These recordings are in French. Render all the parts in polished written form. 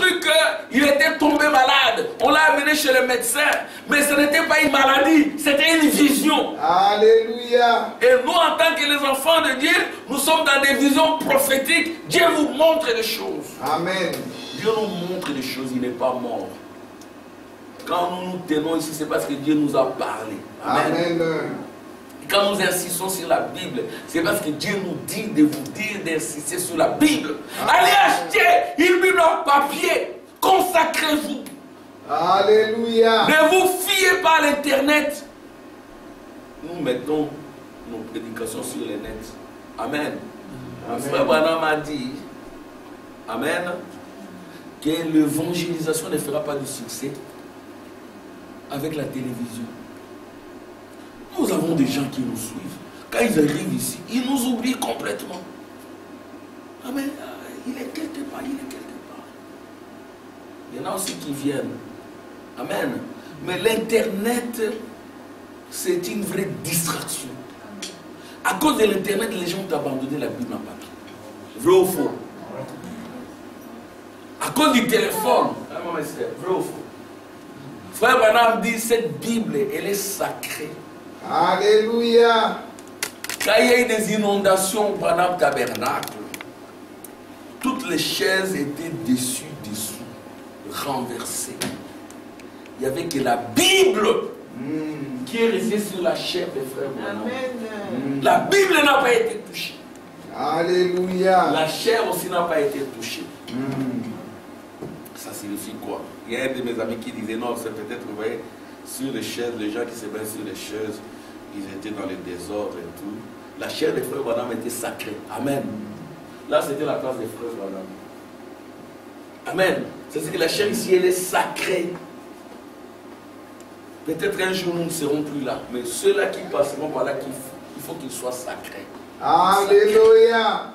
cru qu'il était tombé malade. On l'a amené chez le médecin. Mais ce n'était pas une maladie, c'était une vision. Alléluia. Et nous, en tant que les enfants de Dieu, nous sommes dans des visions prophétiques. Dieu vous montre des choses. Amen. Dieu nous montre des choses, il n'est pas mort. Quand nous nous tenons ici, c'est parce que Dieu nous a parlé. Amen. Amen. Quand nous insistons sur la Bible, c'est parce que Dieu nous dit de vous dire d'insister sur la Bible. Allez acheter une Bible en papier. Consacrez-vous. Alléluia. Ne vous fiez pas à l'Internet. Nous mettons nos prédications sur le net. Amen. Le frère Branham a dit, Amen, que l'évangélisation ne fera pas de succès avec la télévision. Nous avons des gens qui nous suivent. Quand ils arrivent ici, ils nous oublient complètement. Amen. Il est quelque part, il est quelque part. Il y en a aussi qui viennent. Amen. Mais l'Internet, c'est une vraie distraction. À cause de l'Internet, les gens ont abandonné la Bible en papier. Vrai ou faux? À cause du téléphone. Vrai ou faux? Frère Branham dit, cette Bible, elle est sacrée. Alléluia. Quand il y a eu des inondations au Branham Tabernacle, toutes les chaises étaient dessous, renversées. Il n'y avait que la Bible qui est restée sur la chair des frères Branham. La Bible n'a pas été touchée. Alléluia. La chair aussi n'a pas été touchée. Ça signifie quoi? Il y a un de mes amis qui disait, non, c'est peut-être, vous voyez, sur les chaises, les gens qui se mettent sur les chaises, ils étaient dans les désordres et tout. La chair des frères Branham était sacrée. Amen. Là, c'était la place des frères Branham. Amen. C'est-à-dire que la chair ici, elle est sacrée. Peut-être un jour, nous ne serons plus là. Mais ceux-là qui passeront par là, il faut qu'ils soient sacrés. Alléluia.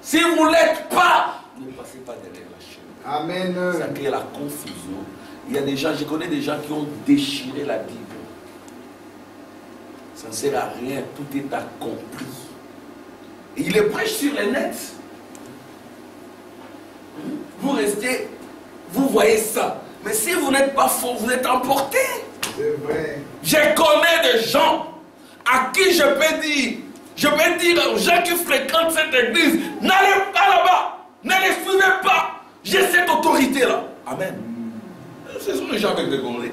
Si vous ne l'êtes pas, ne passez pas derrière la chair. Amen. Ça crée la confusion. Il y a des gens, je connais des gens qui ont déchiré la Bible. Ça ne sert à rien, tout est accompli. Et il est prêche sur le net. Vous restez, vous voyez ça. Mais si vous n'êtes pas faux, vous êtes emporté. C'est vrai. Je connais des gens à qui je peux dire aux gens qui fréquentent cette église, n'allez pas là-bas, ne les suivez pas. J'ai cette autorité-là. Amen. Ce sont les gens avec des gondoliers.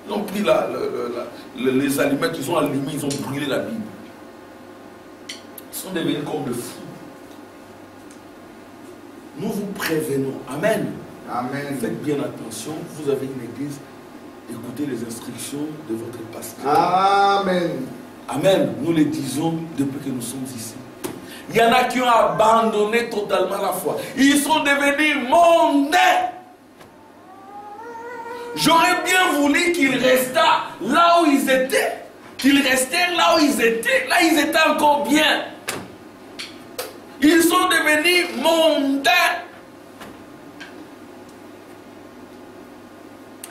Ils ont pris les aliments qu'ils ont allumés, ils ont brûlé la Bible. Ils sont devenus comme des fous. Nous vous prévenons. Amen. Amen. Faites bien attention. Vous avez une église. Écoutez les instructions de votre pasteur. Amen. Amen. Nous le disons depuis que nous sommes ici. Il y en a qui ont abandonné totalement la foi. Ils sont devenus mondains. J'aurais bien voulu qu'ils restaient là où ils étaient. Qu'ils restaient là où ils étaient. Là, ils étaient encore bien. Ils sont devenus mondains.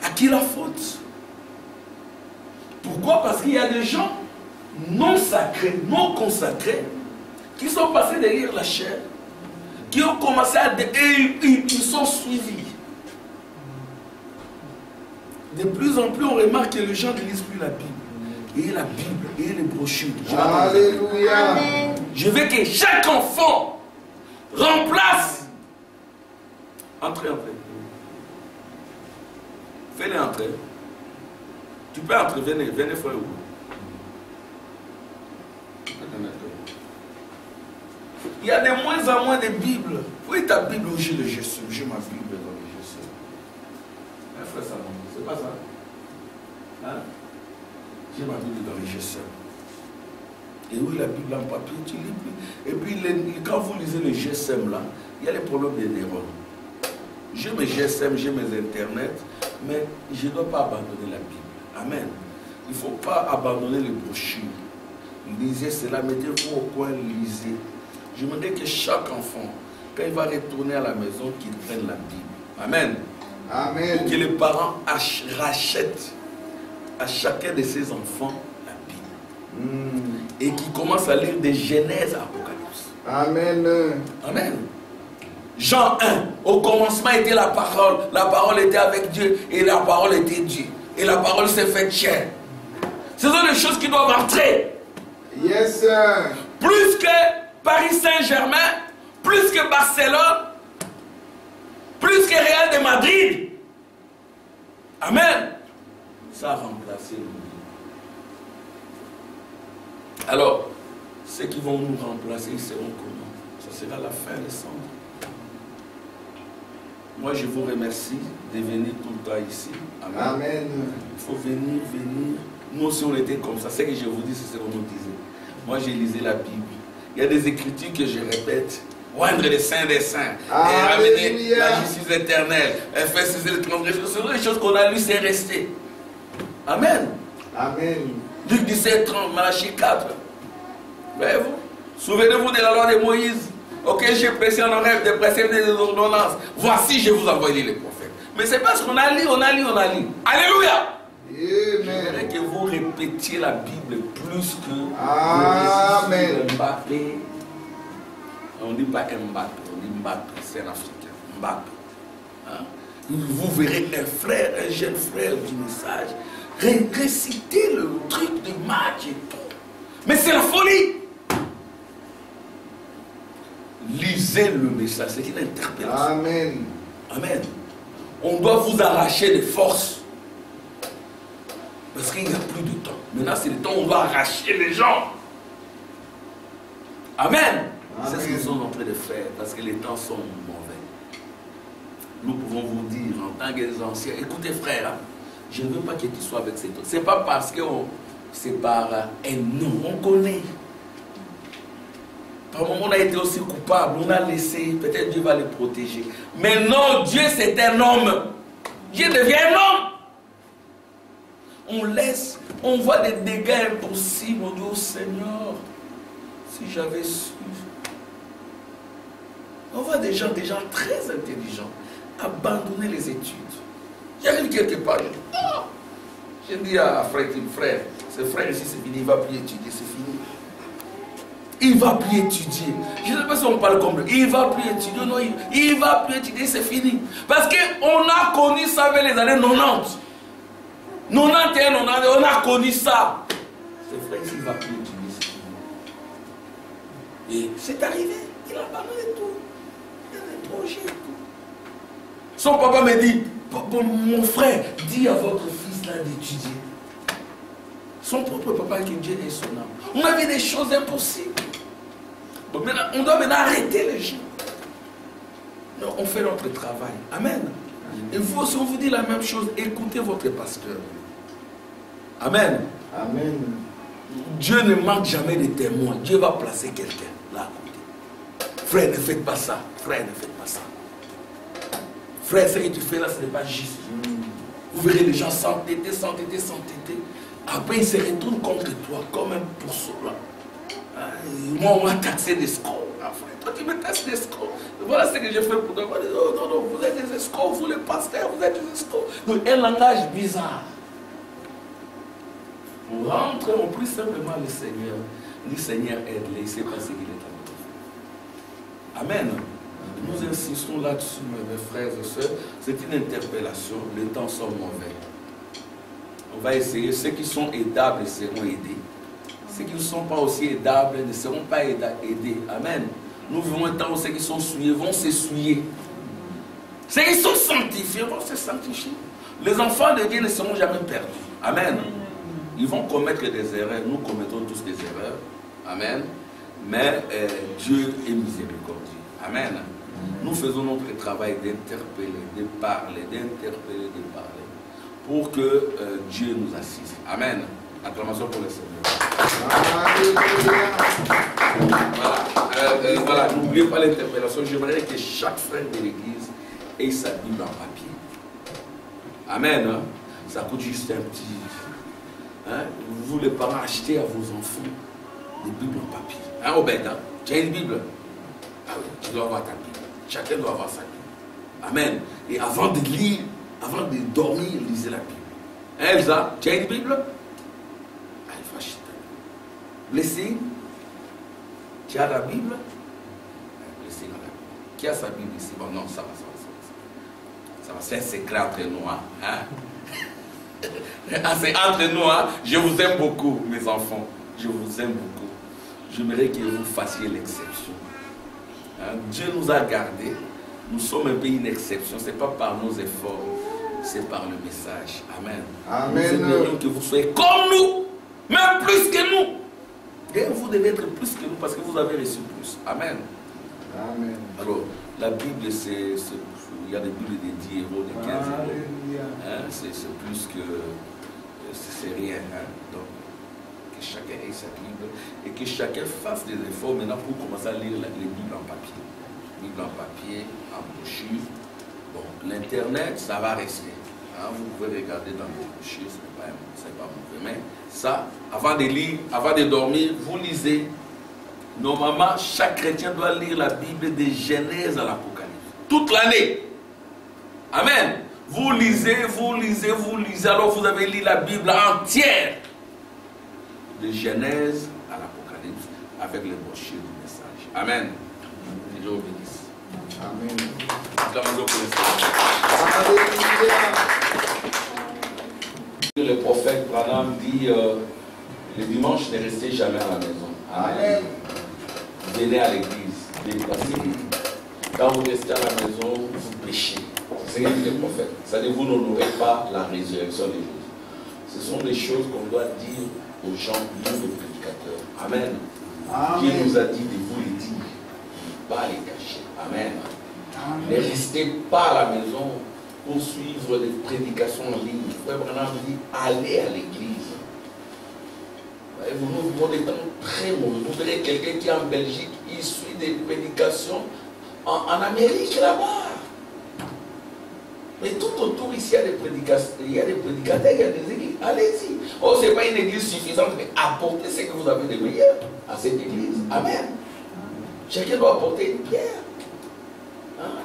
À qui la faute? Pourquoi? Parce qu'il y a des gens non sacrés, non consacrés, qui sont passés derrière la chair, qui ont commencé à... Et ils sont suivis. De plus en plus, on remarque que les gens ne lisent plus la Bible. Et la Bible, et les brochures. Alléluia. Je veux que chaque enfant remplace. Entrez. Venez entrer. Tu peux entrer, venez frère. Il y a de moins en moins de Bibles. Où est ta Bible? J'ai le GSM, j'ai ma Bible dans le GSM. Un frère Salomon, c'est pas ça? Hein? J'ai ma Bible dans le GSM. Et oui, la Bible en papier, tu lis plus. Et puis, quand vous lisez le GSM là, il y a les problèmes des neurones. J'ai mes GSM, j'ai mes internets, mais je ne dois pas abandonner la Bible. Amen. Il ne faut pas abandonner les brochures. Lisez cela, mettez-vous au coin, lisez. Je voudrais que chaque enfant, quand il va retourner à la maison, qu'il prenne la Bible. Amen. Amen. Ou que les parents rachètent à chacun de ses enfants la Bible. Et qui commence à lire des Genèse à Apocalypse. Amen. Amen. Jean 1, au commencement était la parole était avec Dieu, et la parole était Dieu. Et la parole s'est faite chair. Ce sont les choses qui doivent entrer. Yes, sir. Plus que Paris Saint-Germain, plus que Barcelone, plus que Real de Madrid. Amen. Ça a remplacé le monde. Alors, ceux qui vont nous remplacer, ils seront comment? Ça sera la fin décembre. Moi, je vous remercie de venir tout le temps ici. Amen. Amen. Il faut venir. Nous aussi, on était comme ça. Ce que je vous dis, c'est ce qu'on nous disait. Moi, j'ai lisé la Bible. Il y a des écritures que je répète. Oindre les saints des saints. Et ramener la justice éternelle. Faire cesser les transgressions. Ce sont des choses qu'on a lues, c'est resté. Amen. Amen. Luc 17, 30, Malachie 4. Voyez-vous? Souvenez-vous de la loi de Moïse. Ok, j'ai pressé en oreille des préceptes et des ordonnances. Voici, je vous envoie les prophètes. Mais c'est parce qu'on a lu. Alléluia. J'aimerais que vous répétiez la Bible plus que Amen. Mbappé. On ne dit pas Mbappé, on dit Mbappé, c'est un Africain. Mbappé. Hein? Vous verrez un frère, un jeune frère du message, réciter le truc de match et tout. Mais c'est la folie. Lisez le message, c'est une interpellation. Amen. Amen. On doit vous arracher des forces. Parce qu'il n'y a plus de temps. Maintenant, c'est le temps où on doit arracher les gens. Amen. C'est ce qu'ils sont en train de faire. Parce que les temps sont mauvais. Nous pouvons vous dire, en tant que anciens, écoutez frère, hein, je ne veux pas que tu sois avec cet autre. Ce n'est pas parce que c'est par un nom. On connaît. Par moment, on a été aussi coupable. On a laissé. Peut-être Dieu va les protéger. Mais non, Dieu c'est un homme. Dieu devient un homme. On laisse, on voit des dégâts impossibles. On dit au Seigneur, si j'avais su. On voit des gens très intelligents abandonner les études. J'arrive quelque part, je dis à frère, ce frère ici c'est fini, il ne va plus étudier, c'est fini. Il ne va plus étudier. Je ne sais pas si on parle comme lui. Il ne va plus étudier, non, il ne va plus étudier, c'est fini. Parce qu'on a connu ça avec les années 90. 91, 92, on a connu ça. Ce frère ici, il ne va plus étudier, c'est fini. Et c'est arrivé, il a abandonné tout. Il y a des projets et tout. Son papa me dit, mon frère, dis à votre fils là d'étudier. Son propre papa qui Dieu est son âme. On avait des choses impossibles. Donc maintenant, on doit maintenant arrêter les gens. Non, on fait notre travail. Amen. Et vous aussi, on vous dit la même chose. Écoutez votre pasteur. Amen. Amen. Dieu ne manque jamais de témoins. Dieu va placer quelqu'un là à côté. Frère, ne faites pas ça. Frère, ne faites pas ça. Frère, ce que tu fais là, ce n'est pas juste. Vous verrez les gens s'entêter. Après, ils se retournent contre toi comme un pourceau là. Moi, on m'a taxé d'escrocs. Toi, tu me taxes d'escrocs. Voilà ce que j'ai fait pour toi. Non, vous êtes des escrocs, vous les pasteurs, vous êtes des escrocs. Donc, un langage bizarre. On rentre, on prie simplement le Seigneur. Le Seigneur aide-les, il sait pas ce qu'il est en train de faire. Amen. Nous insistons là-dessus, mes frères et sœurs. C'est une interpellation. Les temps sont mauvais. On va essayer. Ceux qui sont aidables seront aidés. Ceux qui ne sont pas aussi aidables ne seront pas aidés. Amen. Nous vivons un temps où ceux qui sont souillés vont s'essuyer. Ceux qui sont sanctifiés vont se sanctifier. Les enfants de Dieu ne seront jamais perdus. Amen. Ils vont commettre des erreurs. Nous commettons tous des erreurs. Amen. Mais Dieu est miséricordieux. Amen. Nous faisons notre travail d'interpeller, de parler, pour que Dieu nous assiste. Amen. Acclamation pour le Seigneur. Voilà, n'oubliez pas l'interpellation. J'aimerais que chaque frère de l'église ait sa Bible en papier. Amen. Hein? Ça coûte juste un petit. Hein? Vous, les parents, achetez à vos enfants des Bibles en papier. Hein, Obed, hein? Tu as une Bible? Ah oui, tu dois avoir ta Bible. Chacun doit avoir sa Bible. Amen. Et avant de lire, avant de dormir, lisez la Bible. Hein, Elsa, tu as une Bible? Ah, il faut acheter ta Bible. Blessing, tu as la Bible? Blessing a la Bible. Qui a sa Bible ici? Bon, non, ça va. C'est un secret entre nous. Hein? C'est entre nous. Hein? Je vous aime beaucoup, mes enfants. Je vous aime beaucoup. J'aimerais que vous fassiez l'exception. Hein? Dieu nous a gardés. Nous sommes un pays une exception. Ce n'est pas par nos efforts, c'est par le message. Amen. Amen. Nous aimerions que vous soyez comme nous, même plus que nous. Et vous devez être plus que nous parce que vous avez reçu plus. Amen. Amen. Alors, la Bible, il y a des Bibles dédiées aux de 15 euros. Hein, c'est plus que... C'est rien. Hein. Donc, que chacun ait sa Bible et que chacun fasse des efforts maintenant pour commencer à lire les Bibles en papier. Bible en papier, en brochure. Bon, l'Internet, ça va rester. Hein, vous pouvez regarder dans les brochures, c'est pas mauvais. Mais ça, avant de lire, avant de dormir, vous lisez. Normalement, chaque chrétien doit lire la Bible de Genèse à l'Apocalypse. Toute l'année. Amen. Vous lisez. Alors vous avez lu la Bible entière. De Genèse à l'Apocalypse. Avec les brochures du message. Amen. Que Dieu vous bénisse. Amen. Le prophète Branham dit le dimanche ne restez jamais à la maison. Amen. Venez à l'église, déplacez-vous. Quand vous restez à la maison, vous péchez. C'est ce que dit le prophète. C'est-à-dire que vous n'honorez pas la résurrection des jours. Ce sont des choses qu'on doit dire aux gens, nous les prédicateurs. Amen. Dieu nous a dit de vous les dire, de ne pas les cacher. Amen. Ne restez pas à la maison pour suivre des prédications en ligne. Frère Branham dit, allez à l'église. Vous nous vivons des temps très mauvais. Vous verrez quelqu'un qui est en Belgique, il suit des prédications en Amérique là-bas. Mais tout autour ici, il y a des prédicateurs, il y a des églises. Allez-y. Oh, ce n'est pas une église suffisante, mais apportez ce que vous avez de meilleur à cette église. Amen. Chacun doit apporter une pierre. Hein?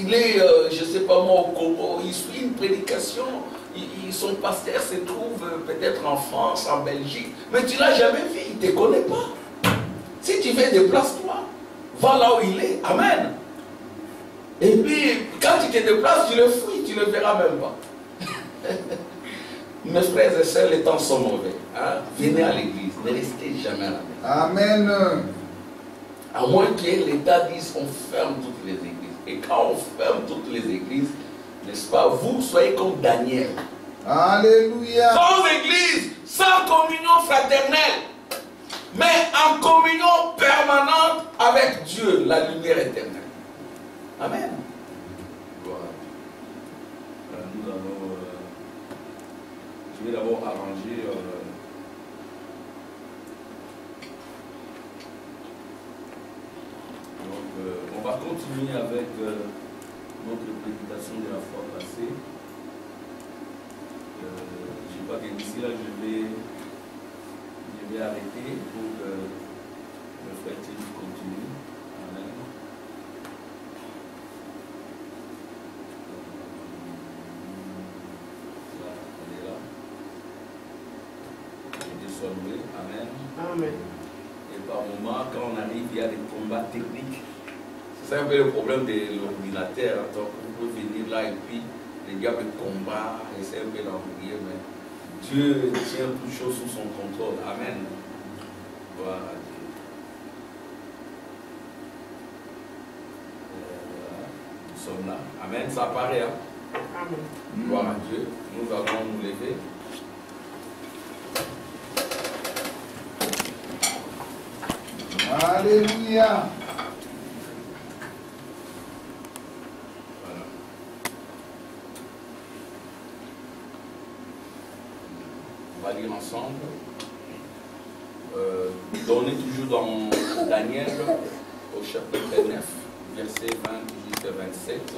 Il est, je ne sais pas moi, au Congo, il suit une prédication. Son pasteur se trouve peut-être en France, en Belgique, mais tu ne l'as jamais vu, il ne te connaît pas. Si tu fais déplace-toi, va là où il est. Amen. Et puis, quand tu te déplaces, tu le fouilles, tu ne le verras même pas. Mes frères et sœurs, les temps sont mauvais. Hein? Venez à l'église, ne restez jamais là. Amen. À moins que l'État dise on ferme toutes les églises. Et quand on ferme toutes les églises, n'est-ce pas, vous soyez comme Daniel. Alléluia. Sans église, sans communion fraternelle, mais en communion permanente avec Dieu, la lumière éternelle. Amen. Voilà. Nous allons, je vais d'abord arranger on va continuer avec notre prédication de la fois passée. Je crois que d'ici là, je vais arrêter pour que le frère Thierry continue. Amen. Là, elle est là. Et soit loué. Amen. Amen. Et par moment, quand on arrive, il y a des combats techniques. C'est un peu le problème de l'ordinateur. Donc, vous pouvez venir là et puis les diables combattent, essaient un peu d'embrouiller, mais Dieu tient toutes choses sous son contrôle. Amen. Gloire à Dieu. Voilà. Nous sommes là. Amen. Ça apparaît. Hein? Amen. Gloire à Dieu. Nous allons nous lever. Alléluia. On va lire ensemble. Donnez toujours dans Daniel au chapitre 9, versets 28 et 27.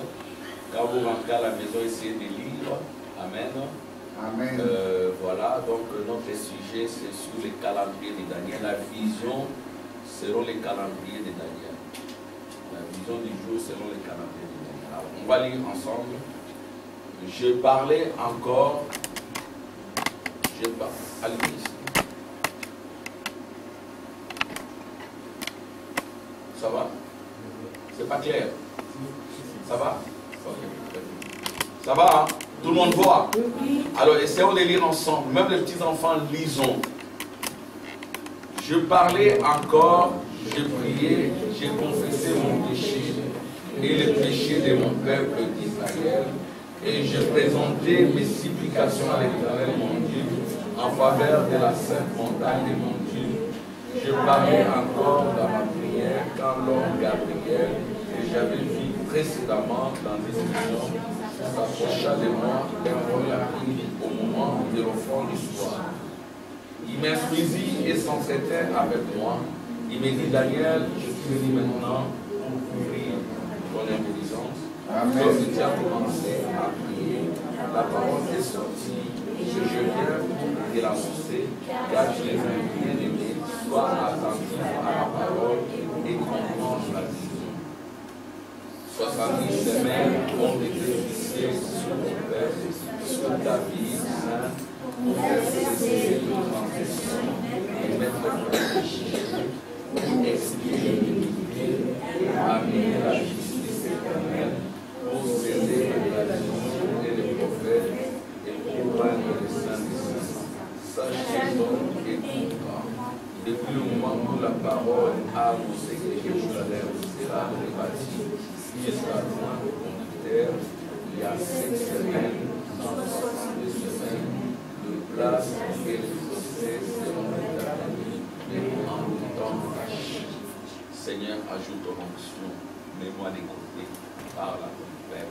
Quand vous rentrez à la maison, essayez de lire. Amen. Amen. Voilà, donc notre sujet c'est sur les calendriers de Daniel. La vision selon les calendriers de Daniel. La vision du jour selon les calendriers de Daniel. Alors, on va lire ensemble. Je parlais encore. Je parle. Allez, ici. Ça va? C'est pas clair. Ça va? Ok. Ça va, hein? Tout le monde voit? Alors, essayons de lire ensemble. Même les petits-enfants, lisons. Je parlais encore, je priais, j'ai confessé mon péché et le péché de mon peuple d'Israël. Et je présentais mes supplications à l'Éternel, mon Dieu, en faveur de la sainte montagne de mon Dieu. Je parlais encore dans ma prière quand l'homme Gabriel, que j'avais vu précédemment dans des visions, s'approcha de moi d'un rôle au moment de l'offrande du soir. Il m'instruisit et s'entretint avec moi. Il me dit, Daniel, je suis venu maintenant pour couvrir ton intelligence. Lorsque tu as commencé à prier, la parole est sortie. Je viens pour te l'annoncer, car tu es un bien-aimé. Sois attentif à la parole et comprends la vision. 70 semaines ont été fixées sur ton père, sur ta vie sainte, pour faire cesser de transgression et mettre le péché, pour expier l'iniquité et amener la justice éternelle, pour sceller la vision et les prophètes et pour rendre les saints des saints. Sachez donc et comprends. Depuis le moment où la parole a annoncé que Jérusalem sera rebâtie, jusqu'à loin au conducteur, il y a 7 semaines, dans 62 semaines, de place et le procès seront établis, mais en temps caché. Seigneur, ajoute ton onction, mets-moi d'écouter, parle à ton Père,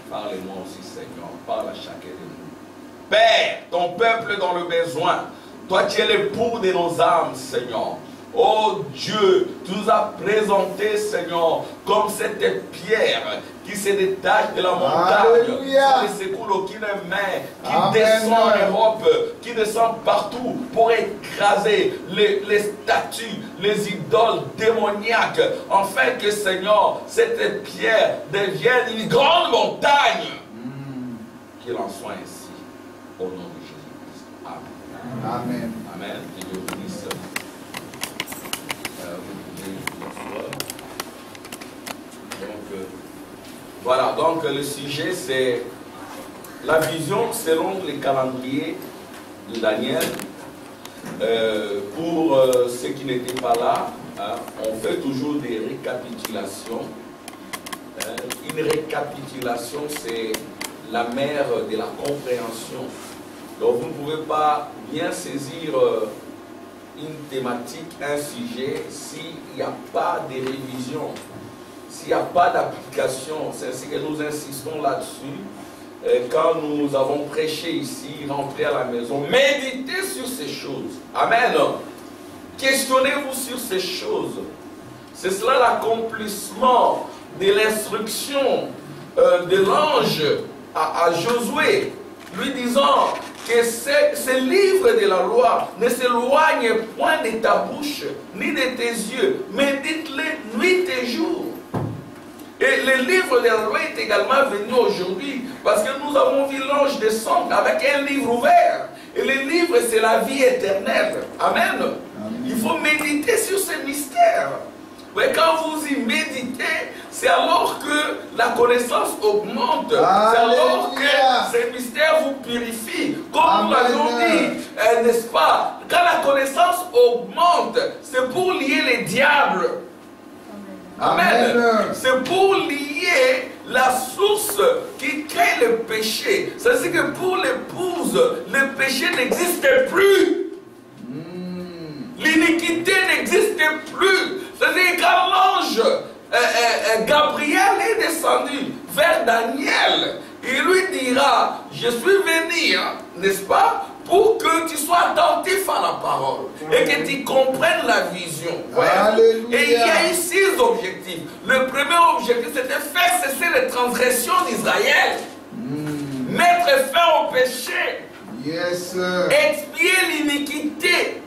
parle-moi aussi, Seigneur, parle à chacun de nous. Père, ton peuple dans le besoin, toi tu es l'époux de nos âmes, Seigneur. Oh Dieu, tu nous as présenté, Seigneur, comme cette pierre qui se détache de la montagne, qui s'écoule aucune main, qui descend en Europe, qui descend partout pour écraser les statues, les idoles démoniaques, afin que, Seigneur, cette pierre devienne une grande montagne. Qu'il en soit ainsi, au nom de Jésus-Christ. Amen. Amen. Amen. Que Dieu bénisse. Voilà, donc le sujet c'est la vision selon les calendriers de Daniel. Pour ceux qui n'étaient pas là, hein, on fait toujours des récapitulations. Une récapitulation, c'est la mère de la compréhension. Donc vous ne pouvez pas bien saisir une thématique, un sujet, s'il n'y a pas de révision, s'il n'y a pas d'application. C'est ainsi que nous insistons là-dessus. Quand nous avons prêché ici, rentrez à la maison, méditez sur ces choses. Amen. Questionnez-vous sur ces choses. C'est cela l'accomplissement de l'instruction de l'ange à Josué, lui disant que ce livre de la loi ne s'éloigne point de ta bouche, ni de tes yeux, mais dites-le nuit et jour. Et le livre de la loi est également venu aujourd'hui, parce que nous avons vu l'ange descendre avec un livre ouvert. Et le livre, c'est la vie éternelle. Amen. Amen. Il faut méditer sur ces mystères. Mais quand vous y méditez, c'est alors que la connaissance augmente. C'est alors que ces mystères vous purifient. Comme nous l'avons dit, n'est-ce pas? Quand la connaissance augmente, c'est pour lier les diables. Amen. C'est pour lier la source qui crée le péché. C'est-à-dire que pour l'épouse, le péché n'existe plus. L'iniquité n'existe plus. C'est-à-dire que quand l'ange Gabriel est descendu vers Daniel, il lui dira, je suis venu, hein, n'est-ce pas, pour que tu sois attentif à la parole et que tu comprennes la vision. Et il y a eu 6 objectifs. Le premier objectif, c'était faire cesser les transgressions d'Israël, mettre fin au péché, expier l'iniquité,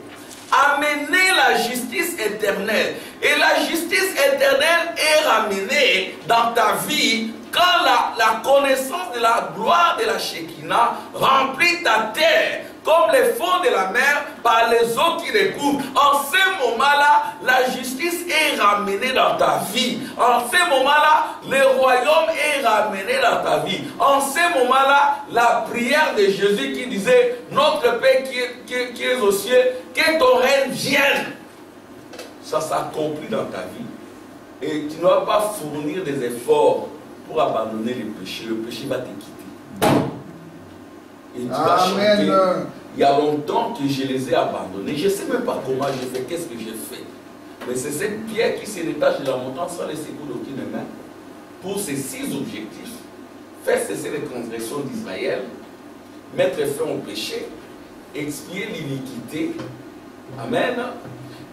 amener la justice éternelle. Et la justice éternelle est ramenée dans ta vie quand la connaissance de la gloire de la Shekinah remplit ta terre. comme les fonds de la mer par les eaux qui les couvrent. En ce moment-là, la justice est ramenée dans ta vie. En ce moment-là, le royaume est ramené dans ta vie. En ce moment-là, la prière de Jésus qui disait, notre Père qui est aux cieux, que ton règne vienne. Ça s'accomplit dans ta vie. Et tu ne vas pas fournir des efforts pour abandonner le péché. Le péché va te quitter. Et tu vas chanter. Il y a longtemps que je les ai abandonnés. Je ne sais même pas comment j'ai fait, qu'est-ce que j'ai fait. Mais c'est cette pierre qui se détache de la montagne sans laisser couler aucune main. Pour ces 6 objectifs. Faire cesser les transgressions d'Israël. Mettre fin au péché. Expier l'iniquité. Amen.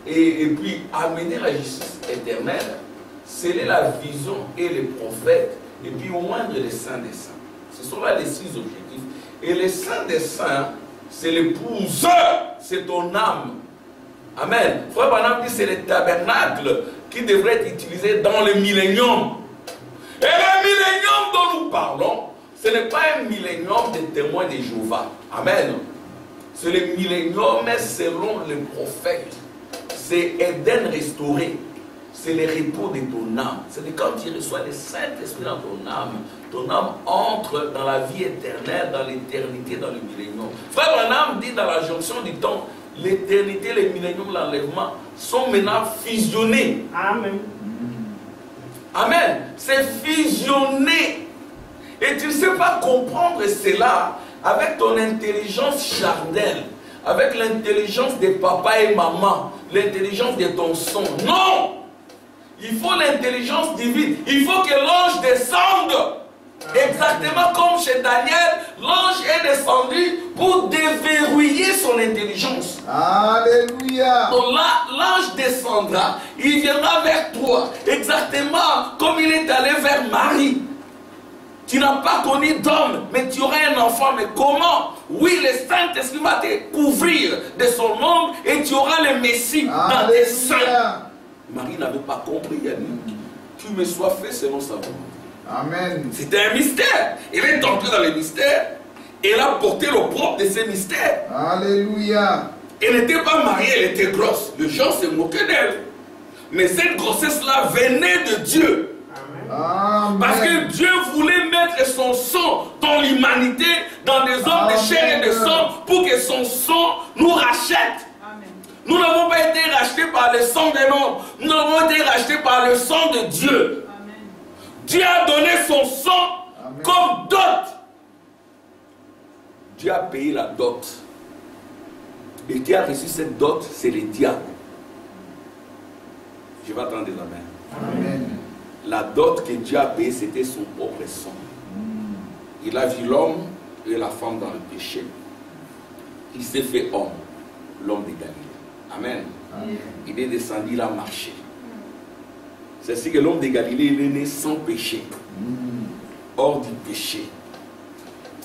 Et puis amener la justice éternelle. Sceller la vision et les prophètes. Et puis oindre les saints des saints. Ce sont là les 6 objectifs. Et les saints des saints, c'est l'épouse, c'est ton âme. Amen. Frère Branham dit c'est le tabernacle qui devrait être utilisé dans le millénium. Et le millénium dont nous parlons, ce n'est pas un millénium des témoins de Jéhovah. Amen. C'est le millénium selon les prophètes. C'est Éden restauré. C'est le repos de ton âme. C'est quand tu reçois le Saint-Esprit dans ton âme entre dans la vie éternelle, dans l'éternité, dans le millénium. Frère Branham dit dans la jonction du temps, l'éternité, le millénium, l'enlèvement sont maintenant fusionnés. Amen. Amen. C'est fusionné. Et tu ne sais pas comprendre cela avec ton intelligence charnelle, avec l'intelligence des papas et maman, l'intelligence de ton son. Non! Il faut l'intelligence divine. Il faut que l'ange descende. Exactement comme chez Daniel, l'ange est descendu pour déverrouiller son intelligence. Alléluia. Donc là, l'ange descendra, il viendra vers toi, exactement comme il est allé vers Marie. Tu n'as pas connu d'homme, mais tu auras un enfant. Mais comment? Oui, le Saint-Esprit va te couvrir de son ombre et tu auras le Messie dans tes seins. Marie n'avait pas compris, elle dit, tu me sois fait selon sa volonté. Amen. C'était un mystère. Elle est entrée dans le mystère. Elle a porté le propre de ces mystères. Alléluia. Elle n'était pas mariée, elle était grosse. Les gens se moquaient d'elle. Mais cette grossesse-là venait de Dieu. Amen. Parce que Dieu voulait mettre son sang dans l'humanité, dans des hommes de chair et de sang, pour que son sang nous rachète. Nous n'avons pas été rachetés par le sang de l'homme. Nous avons été rachetés par le sang de Dieu. Amen. Dieu a donné son sang comme dot. Dieu a payé la dot. Et qui a reçu cette dot, c'est le diable. Je vais attendre des amens. Amen. La dot que Dieu a payée, c'était son propre sang. Il a vu l'homme et la femme dans le péché. Il s'est fait homme, l'homme de Galilée. Amen. Amen. Il est descendu, il a marché. C'est ainsi que l'homme de Galilée il est né sans péché, hors du péché.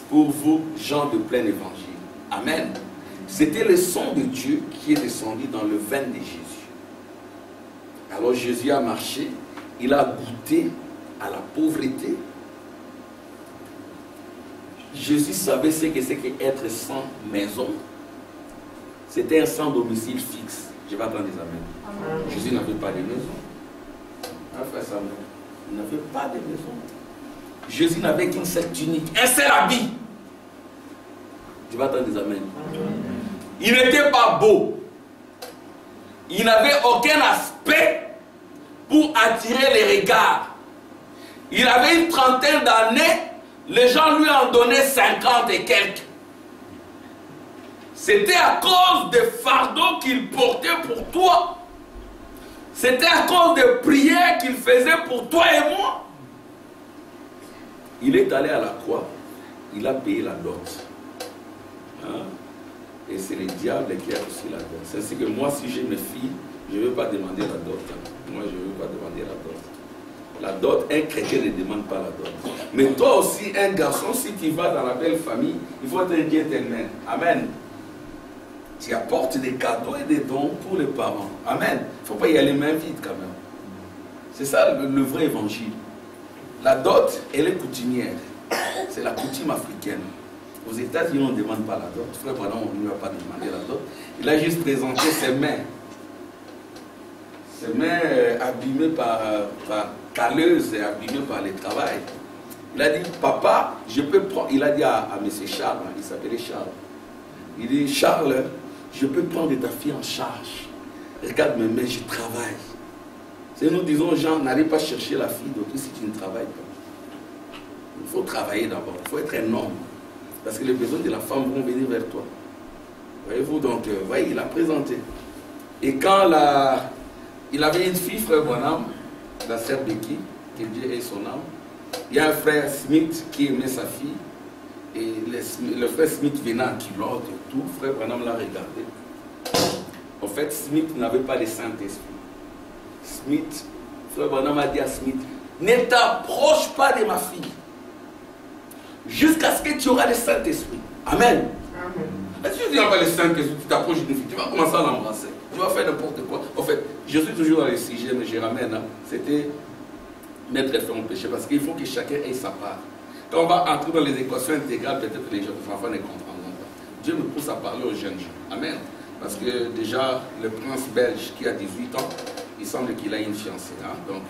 Pour vous, gens de plein évangile. Amen. C'était le sang de Dieu qui est descendu dans le vin de Jésus. Alors Jésus a marché, il a goûté à la pauvreté. Jésus savait ce que c'est qu'être sans maison. C'était un sans domicile fixe. Je vais attendre des amens. Jésus n'avait pas de maison. Il n'avait pas de maison. Jésus n'avait qu'une seule tunique, un seul habit. Je vais attendre des amens. Il n'était pas beau. Il n'avait aucun aspect pour attirer les regards. Il avait une trentaine d'années. Les gens lui en donnaient 50 et quelques. C'était à cause des fardeaux qu'il portait pour toi. C'était à cause des prières qu'il faisait pour toi et moi. Il est allé à la croix. Il a payé la dot. Hein? Et c'est le diable qui a reçu la dot. C'est ainsi que moi, si j'ai une fille, je ne veux pas demander la dot. Moi, je ne veux pas demander la dot. La dot, un chrétien ne demande pas la dot. Mais toi aussi, un garçon, si tu vas dans la belle famille, il faut être un gentleman. Amen. Tu apportes des cadeaux et des dons pour les parents. Amen. Il ne faut pas y aller main vide quand même. C'est ça le vrai évangile. La dot, elle est coutumière. C'est la coutume africaine. Aux États-Unis, on ne demande pas la dot. Frère Branham, on ne lui a pas demandé la dot. Il a juste présenté ses mains. Ses mains abîmées par calleuses et abîmées par le travail. Il a dit, papa, je peux prendre. Il a dit à M. Charles, il s'appelait Charles. Il dit, Charles, je peux prendre ta fille en charge. Regarde mes mains, je travaille. Si nous disons aux gens, n'allez pas chercher la fille d'autrui si tu ne travailles pas. Il faut travailler d'abord, il faut être un homme. Parce que les besoins de la femme vont venir vers toi. Voyez-vous, donc, voyez, il a présenté. Et quand il avait une fille, frère Branham, la sœur Becky, que Dieu ait son âme. Il y a un frère Smith qui aimait sa fille. Et le frère Smith venait en culotte et tout. Frère Branham l'a regardé. En fait, Smith n'avait pas le Saint-Esprit. Smith, frère Branham a dit à Smith, ne t'approche pas de ma fille jusqu'à ce que tu auras le Saint-Esprit. Amen. Amen. Si tu n'as pas le Saint-Esprit, tu t'approches d'une fille, tu vas commencer à l'embrasser. Tu vas faire n'importe quoi. En fait, je suis toujours dans les sujets, mais je ramène. Hein, c'était mettre fin au péché parce qu'il faut que chacun ait sa part. Quand on va entrer dans les équations intégrales, peut-être que les enfants ne comprendront pas. Dieu me pousse à parler aux jeunes gens. Amen. Parce que déjà, le prince belge qui a 18 ans, il semble qu'il a une fiancée. Hein, donc,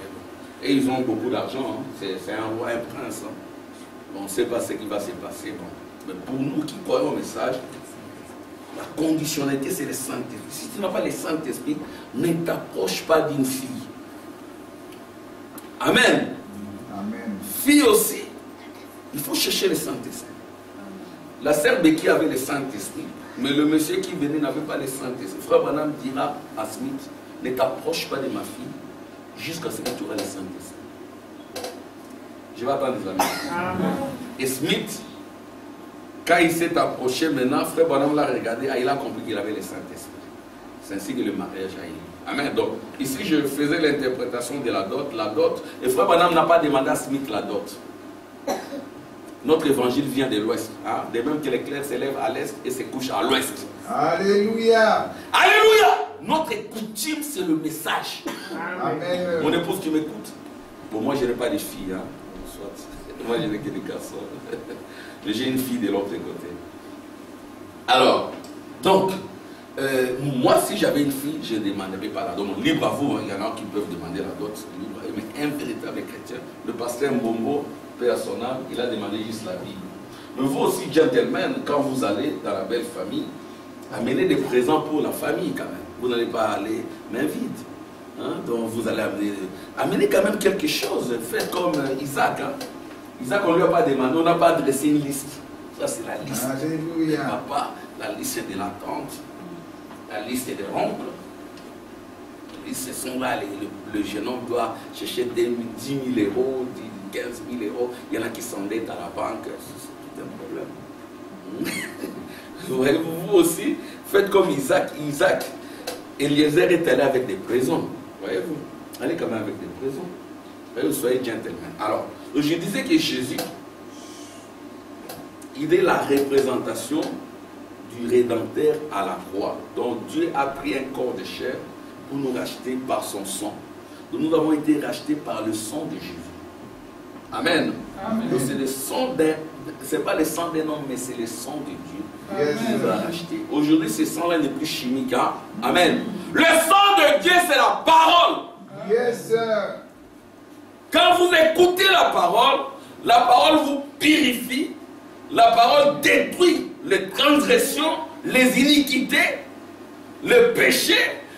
et ils ont beaucoup d'argent. Hein, c'est un roi, un prince. Hein. Bon, on ne sait pas ce qui va se passer. Bon. Mais pour nous qui croyons au message, la conditionnalité, c'est le Saint-Esprit. Si tu n'as pas le Saint-Esprit, ne t'approche pas d'une fille. Amen. Amen. Fille aussi, il faut chercher le Saint-Esprit. La sœur Becky avait le Saint-Esprit, mais le monsieur qui venait n'avait pas le Saint-Esprit. Frère Branham dira à Smith, ne t'approche pas de ma fille jusqu'à ce que tu auras le Saint-Esprit. Je vais attendre les amis. Amen. Et Smith, quand il s'est approché maintenant, frère Branham l'a regardé, il a compris qu'il avait le Saint-Esprit. C'est ainsi que le mariage a eu. Amen. Donc, ici, je faisais l'interprétation de la dot. Et frère Branham n'a pas demandé à Smith la dot. Notre évangile vient de l'ouest. Hein? De même que l'éclair s'élève à l'est et se couche à l'ouest. Alléluia. Alléluia. Notre coutume, c'est le message. Amen. Mon épouse, tu m'écoutes? Bon, moi, je n'ai pas de filles. Hein? Soit. Moi, je n'ai que des garçons. Mais j'ai une fille de l'autre côté. Alors, donc, moi, si j'avais une fille, je ne demanderais pas la dot. Libre à vous, hein, il y en a qui peuvent demander la dot. Libre, mais un véritable chrétien, le pasteur Mbombo, Père son âme, il a demandé juste la Bible. Mais vous aussi, gentlemen, quand vous allez dans la belle famille, amenez des présents pour la famille quand même. Vous n'allez pas aller main vide. Hein? Donc vous allez amener quand même quelque chose. Faites comme Isaac. Hein? Isaac, on ne lui a pas demandé, on n'a pas adressé une liste. Ça, c'est la liste. Alléluia. Du papa, la liste de la tante, la liste des oncles. Ce sont là, le jeune homme doit chercher 10 000 euros, 15 000 euros. Il y en a qui s'endettent à la banque. C'est tout un problème. Vous aussi, faites comme Isaac. Isaac, Eliezer est allé avec des présents. Voyez-vous, allez quand même avec des présents. Voyez-vous, soyez gentlemen. Alors, je disais que Jésus, il est la représentation du Rédempteur à la croix. Donc Dieu a pris un corps de chair pour nous racheter par son sang. Donc nous avons été rachetés par le sang de Jésus. Amen. Amen. Donc c'est le sang d'un, c'est pas le sang d'un homme, mais c'est le sang de Dieu qui nous a rachetés. Aujourd'hui, ce sang-là n'est plus chimique. Hein? Amen. Le sang de Dieu, c'est la parole. Yes, sir. Quand vous écoutez la parole vous purifie, la parole détruit les transgressions, les iniquités, le péché.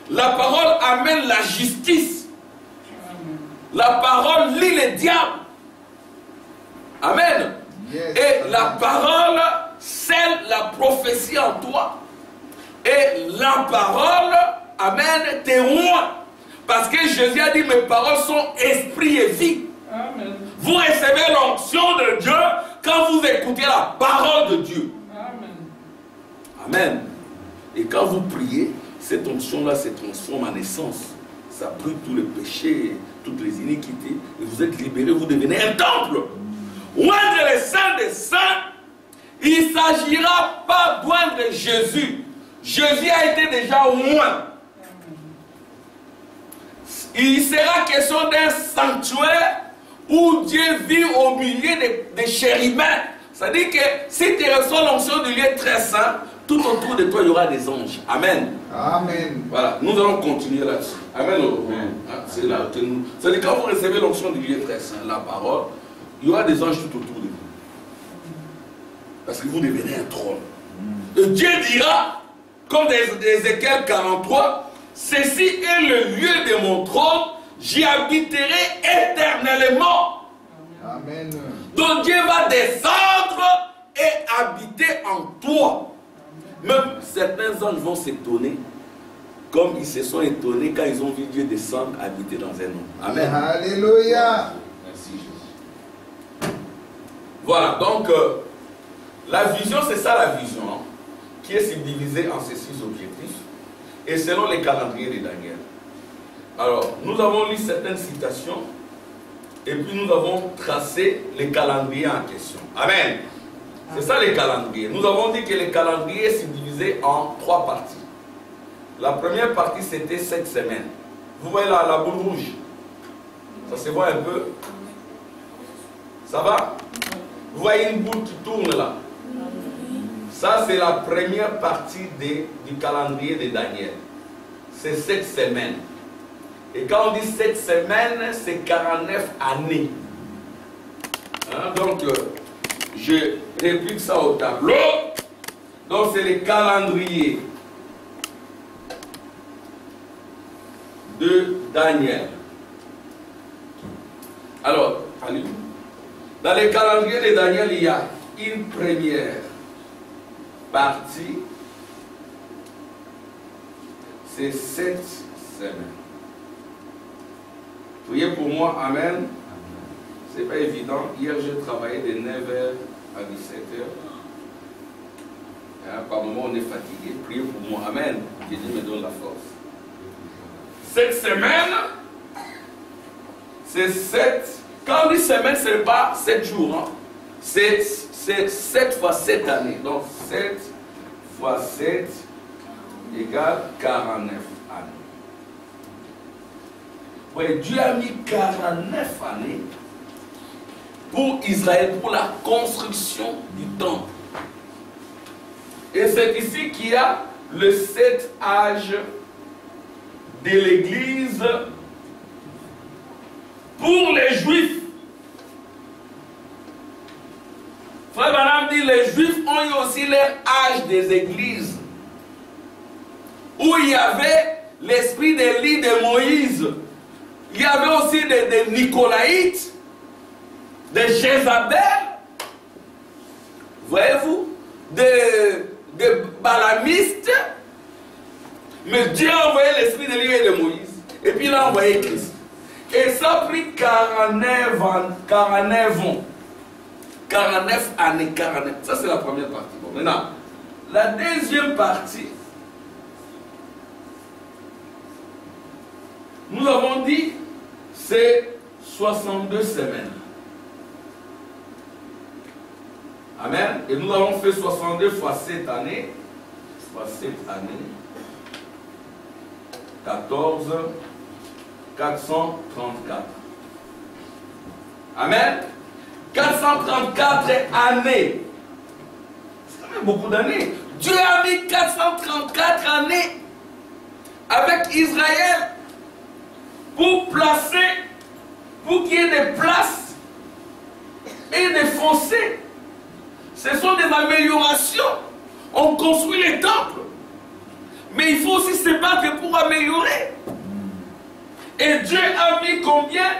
La parole amène la justice. La parole lie les diables. Amen. Yes. Et la parole scelle la prophétie en toi. Et la parole amène témoin. Parce que Jésus a dit, mes paroles sont esprit et vie. Amen. Vous recevez l'onction de Dieu quand vous écoutez la parole de Dieu. Amen. Amen. Et quand vous priez, cette onction-là se transforme en essence. Ça brûle tous les péchés, toutes les iniquités. Et vous êtes libérés, vous devenez un temple. Oindre les saints des saints, il ne s'agira pas d'oindre Jésus. Jésus a été déjà oint. Il sera question d'un sanctuaire où Dieu vit au milieu des chérubins Ça dit que si tu reçois l'onction du lieu très saint, tout autour de toi, il y aura des anges. Amen. Amen. Voilà, nous allons continuer là-dessus. Amen. C'est là que nous. C'est-à-dire quand vous recevez l'onction du lieu très saint, la parole, il y aura des anges tout autour de vous. Parce que vous devenez un trône. Et Dieu dira, comme dans Ézéchiel 43, ceci est le lieu de mon trône, j'y habiterai éternellement. Amen. Donc Dieu va descendre et habiter en toi. Même certains anges vont s'étonner, comme ils se sont étonnés quand ils ont vu Dieu descendre habiter dans un homme. Amen. Alléluia. Merci Jésus. Voilà, donc la vision, c'est ça la vision, hein, qui est subdivisée en ces 6 objectifs, et selon les calendriers de Daniel. Alors, nous avons lu certaines citations, et puis nous avons tracé les calendriers en question. Amen. C'est ça les calendriers. Nous avons dit que les calendriers sont divisés en 3 parties. La première partie, c'était 7 semaines. Vous voyez là, la boule rouge. Ça se voit un peu? Ça va? Vous voyez une boule qui tourne là? Ça, c'est la première partie du calendrier de Daniel. C'est 7 semaines. Et quand on dit 7 semaines, c'est 49 années. Hein, donc, je réplique ça au tableau. Donc, c'est le calendrier de Daniel. Alors, allez. Dans le calendrier de Daniel, il y a une première partie. C'est 7 semaines. Priez pour moi, amen. C'est pas évident. Hier, j'ai travaillé de 9h à 17h. Hein, par moment, on est fatigué. Priez pour moi, amen. Que Dieu me donne la force. Cette semaine, c'est 7. Quand on dit semaine, ce n'est pas 7 jours. Hein. C'est 7 fois 7 années. Donc 7 fois 7 égale 49 années. Oui, Dieu a mis 49 années pour Israël, pour la construction du temple. Et c'est ici qu'il y a le 7 âges de l'Église pour les Juifs. Frère Branham dit, les Juifs ont eu aussi leur âge des églises, où il y avait l'esprit d'Élie, de Moïse. Il y avait aussi des Nicolaïtes, des Jézabel, voyez-vous, des Balamistes. Mais Dieu a envoyé l'esprit d'Élie et de Moïse. Et puis il a envoyé Christ. Et ça a pris 49 années. Ça c'est la première partie. Bon, maintenant, la deuxième partie, nous avons dit, c'est 62 semaines. Amen. Et nous avons fait 62 fois 7 années. Fois 7 années. 14, 434. Amen. 434 années. C'est quand même beaucoup d'années. Dieu a mis 434 années avec Israël pour placer, pour qu'il y ait des places et des fossés. Ce sont des améliorations. On construit les temples. Mais il faut aussi se battre pour améliorer. Et Dieu a mis combien?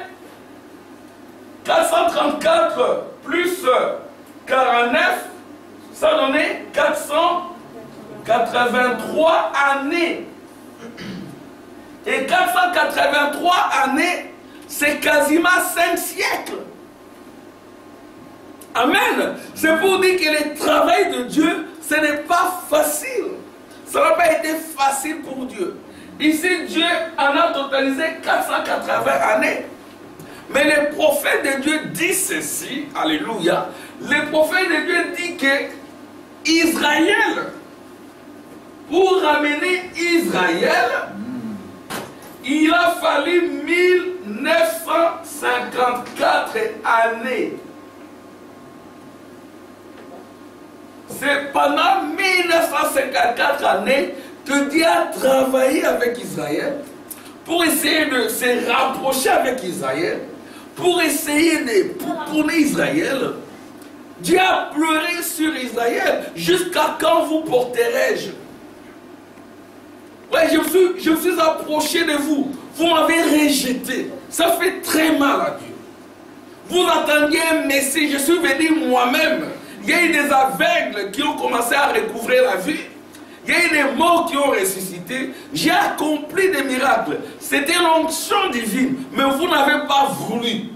434 plus 49, ça donnait 483 années. Et 483 années, c'est quasiment 5 siècles. Amen. C'est pour dire que le travail de Dieu, ce n'est pas facile. Ça n'a pas été facile pour Dieu. Ici, Dieu en a totalisé 480 années. Mais le prophète de Dieu dit ceci, alléluia. Le prophète de Dieu dit que Israël, pour ramener Israël, il a fallu 1954 années. C'est pendant 1954 années que Dieu a travaillé avec Israël pour essayer de se rapprocher avec Israël, pour essayer de tourner Israël. Dieu a pleuré sur Israël. Jusqu'à quand vous porterai-je? Ouais, je me suis approché de vous. Vous m'avez rejeté. Ça fait très mal à Dieu. Vous attendiez un Messie. Je suis venu moi-même. Il y a eu des aveugles qui ont commencé à recouvrir la vue. Il y a eu des morts qui ont ressuscité. J'ai accompli des miracles. C'était l'onction divine. Mais vous n'avez pas voulu.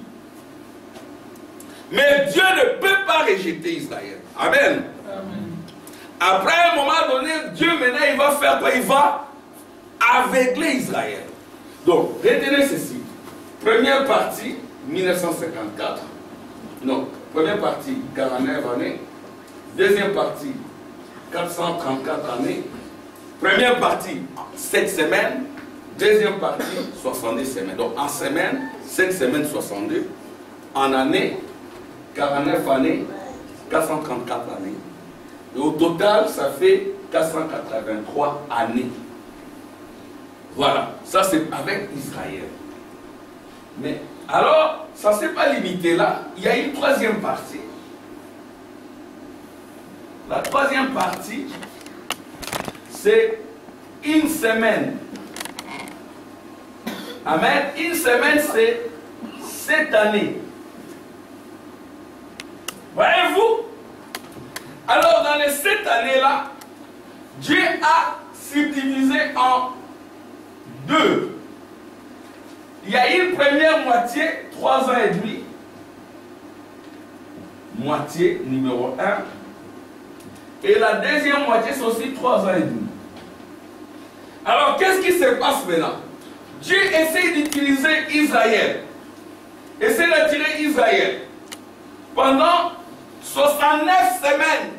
Mais Dieu ne peut pas rejeter Israël. Amen. Amen. Après un moment donné, Dieu maintenant il va faire quoi? Il va aveugler Israël. Donc, retenez ceci. Première partie, 1954. Non, première partie, 49 années. Deuxième partie, 434 années. Première partie, 7 semaines. Deuxième partie, 70 semaines. Donc, en semaine, 5 semaines, 62. En année, 49 années, 434 années. Et au total, ça fait 483 années. Voilà, ça c'est avec Israël. Mais alors, ça ne s'est pas limité là. Il y a une troisième partie. La troisième partie, c'est une semaine. Amen. Une semaine, c'est cette année. Voyez-vous? Alors, dans les 7 années-là, Dieu a subdivisé en 2. Il y a une première moitié, 3 ans et demi. Moitié numéro 1. Et la deuxième moitié, c'est aussi 3 ans et demi. Alors, qu'est-ce qui se passe maintenant? Dieu essaie d'utiliser Israël. Essaie d'attirer Israël. Pendant 69 semaines.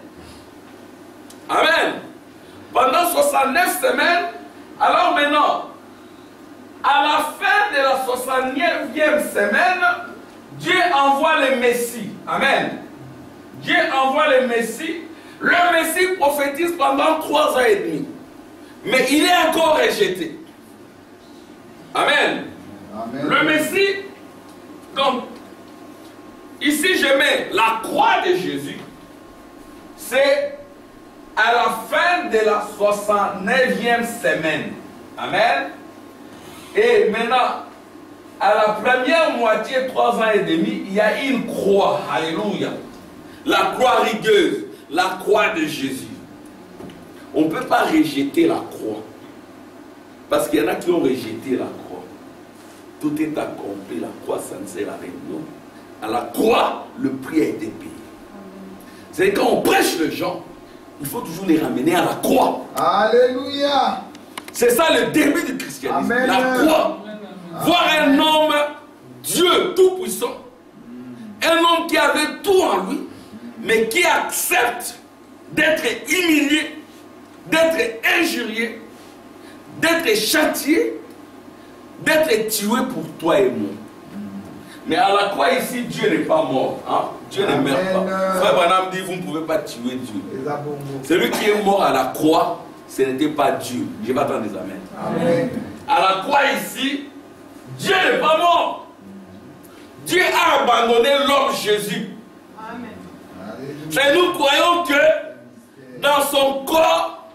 Amen. Pendant 69 semaines, alors maintenant, à la fin de la 69e semaine, Dieu envoie le Messie. Amen. Dieu envoie le Messie. Le Messie prophétise pendant 3 ans et demi. Mais il est encore rejeté. Amen. Amen. Le Messie, donc, ici je mets la croix de Jésus. C'est à la fin de la 69e semaine. Amen. Et maintenant, à la première moitié, 3 ans et demi, il y a une croix. Alléluia. La croix rigueuse. La croix de Jésus. On ne peut pas rejeter la croix. Parce qu'il y en a qui ont rejeté la croix. Tout est accompli. La croix, ça ne sert à rien. Non. À la croix, le prix a été payé. C'est quand on prêche les gens, il faut toujours les ramener à la croix. Alléluia. C'est ça le début du christianisme. Amen. La croix. Amen. Voir un homme, Dieu tout-puissant, un homme qui avait tout en lui, mais qui accepte d'être humilié, d'être injurié, d'être châtié, d'être tué pour toi et moi. Mais à la croix ici, Dieu n'est pas mort. Hein? Dieu ne meurt pas. Frère Branham dit, vous ne pouvez pas tuer Dieu. Celui qui est mort à la croix, ce n'était pas Dieu. Je vais attendre des amens. Amen. À la croix ici, Dieu n'est pas mort. Dieu a abandonné l'homme Jésus. Et nous croyons que dans son corps,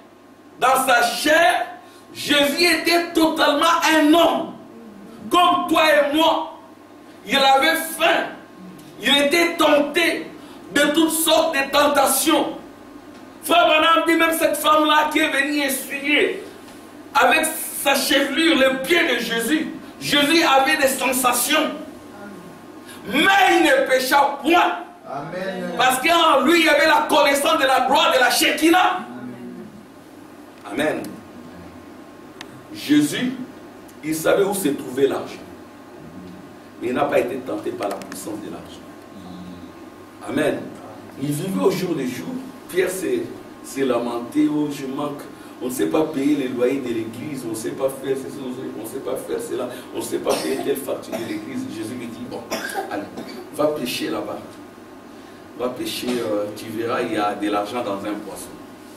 dans sa chair, Jésus était totalement un homme. Comme toi et moi. Il avait faim. Il était tenté de toutes sortes de tentations. Frère Branham dit même cette femme-là qui est venue essuyer avec sa chevelure les pieds de Jésus. Jésus avait des sensations. Mais il ne pécha point. Amen. Parce qu'en lui, il y avait la connaissance de la gloire de la Shekinah. Amen. Amen. Jésus, il savait où se trouvait l'argent. Mais il n'a pas été tenté par la puissance de l'argent. Amen. Il vivait au jour le jour. Pierre s'est lamenté, oh je manque, on ne sait pas payer les loyers de l'église, on ne sait pas faire ceci, on ne sait pas faire cela, on ne sait pas payer telle facture de l'église. Jésus lui dit, bon, allez, va prêcher là-bas. va pêcher, tu verras, il y a de l'argent dans un poisson.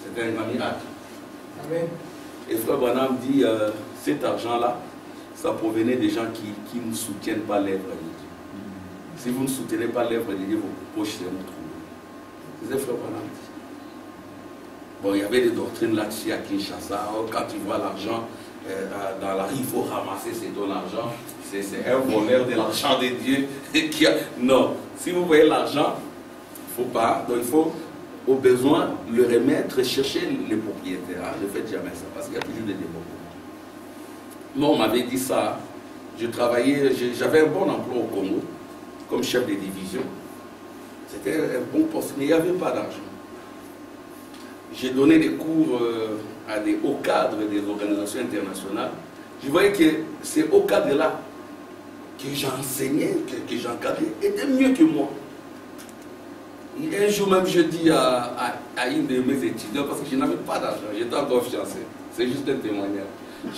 C'est un grand miracle. Amen. Et Frère Branham dit, cet argent-là, ça provenait des gens qui ne soutiennent pas l'œuvre de Dieu. Si vous ne soutenez pas l'œuvre de Dieu, vos poches seront trouées. C'est ce que Frère Branham dit. Bon, il y avait des doctrines là-dessus à Kinshasa. Quand tu vois l'argent dans la rue, il faut ramasser, c'est ton argent. C'est un voleur de l'argent de Dieu qui a... Non, si vous voyez l'argent, il ne faut pas. Donc il faut, au besoin, le remettre, chercher les propriétaires. Ne faites jamais ça, parce qu'il y a toujours des développements. Moi, on m'avait dit ça. Je travaillais, j'avais un bon emploi au Congo, comme chef de division. C'était un bon poste, mais il n'y avait pas d'argent. J'ai donné des cours à des hauts cadres des organisations internationales. Je voyais que ces hauts cadres-là, que j'enseignais, que j'encadrais, étaient mieux que moi. Et un jour même, je dis à une de mes étudiants, parce que je n'avais pas d'argent, j'étais encore fiancé, c'est juste un témoignage.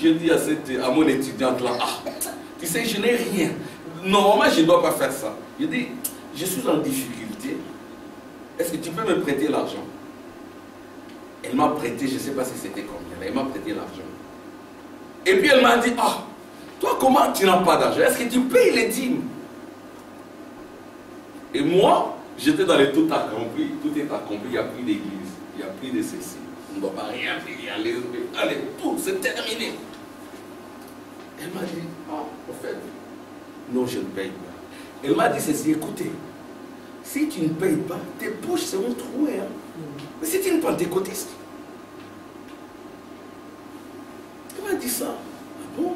Je dis à mon étudiante là, ah, tu sais, je n'ai rien. Normalement, je ne dois pas faire ça. Je dis, je suis en difficulté. Est-ce que tu peux me prêter l'argent? Elle m'a prêté, je ne sais pas si c'était combien, elle m'a prêté l'argent. Et puis elle m'a dit, ah, toi comment tu n'as pas d'argent? Est-ce que tu payes les dîmes? Et moi, j'étais dans les tout accompli, tout est accompli, il n'y a plus d'église, il n'y a plus de ceci. On ne doit pas rien payer, allez, tout, c'est terminé. Elle m'a dit, ah, en fait, non, je ne paye pas. Elle m'a dit ceci, écoutez, si tu ne payes pas, tes poches seront trouées. Hein. Mais c'est une pentecôtiste. Elle m'a dit ça. Ah bon?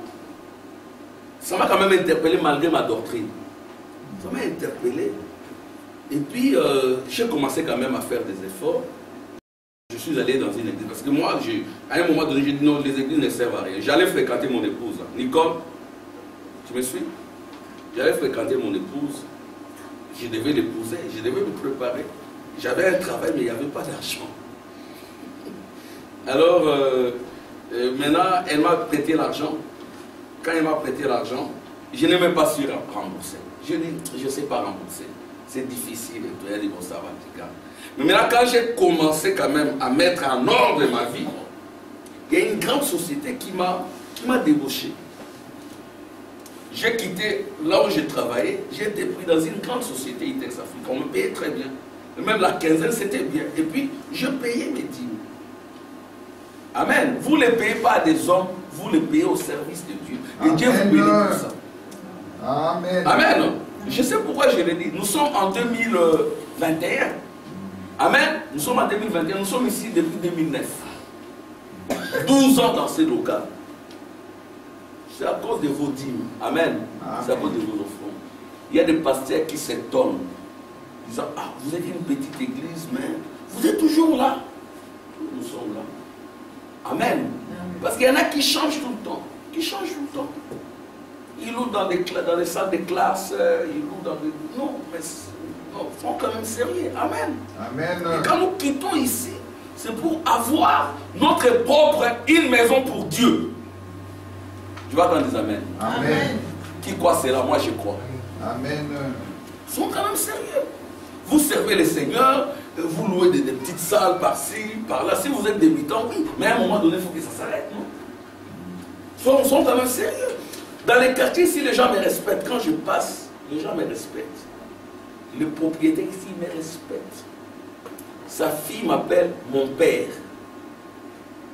Ça m'a quand même interpellé malgré ma doctrine. Ça m'a interpellé. Et puis, j'ai commencé quand même à faire des efforts. Je suis allé dans une église. Parce que moi, à un moment donné, j'ai dit non, les églises ne servent à rien. J'allais fréquenter mon épouse. Nicole, tu me suis? J'allais fréquenter mon épouse. Je devais l'épouser, je devais me préparer. J'avais un travail, mais il n'y avait pas d'argent. Alors, maintenant, elle m'a prêté l'argent. Quand elle m'a prêté l'argent, je n'ai même pas su rembourser. Je dis, je ne sais pas rembourser. C'est difficile, il y a des bons sabbatiques. Mais maintenant, quand j'ai commencé quand même à mettre en ordre ma vie, il y a une grande société qui m'a débauché. J'ai quitté là où j'ai travaillé, j'ai été pris dans une grande société Itex Afrique. On me payait très bien. Même la quinzaine, c'était bien. Et puis, je payais mes dîmes. Amen. Vous ne les payez pas à des hommes, vous les payez au service de Dieu. Et Dieu vous bénit pour ça. Amen. Amen. Je sais pourquoi je l'ai dit. Nous sommes en 2021. Amen. Nous sommes en 2021. Nous sommes ici depuis 2009. 12 ans dans ces locaux. C'est à cause de vos dîmes. Amen. C'est à cause de vos offrandes. Il y a des pasteurs qui s'étonnent. Disant, ah, vous êtes une petite église, mais vous êtes toujours là. Nous sommes là. Amen. Parce qu'il y en a qui changent tout le temps. Qui changent tout le temps. Ils louent dans les salles de classe. Ils louent dans les... Non, mais non, ils sont quand même sérieux. Amen. Amen. Et quand nous quittons ici, c'est pour avoir notre propre, une maison pour Dieu. Tu vas entendre des amen. Amen. Qui croit cela? Moi je crois. Amen. Ils sont quand même sérieux. Vous servez le Seigneur, vous louez des petites salles par-ci, par-là. Si vous êtes débutant, oui, mais à un moment donné, il faut que ça s'arrête, non? Ils sont quand même sérieux. Dans les quartiers, si les gens me respectent, quand je passe, les gens me respectent. Le propriétaire ici me respecte. Sa fille m'appelle mon père.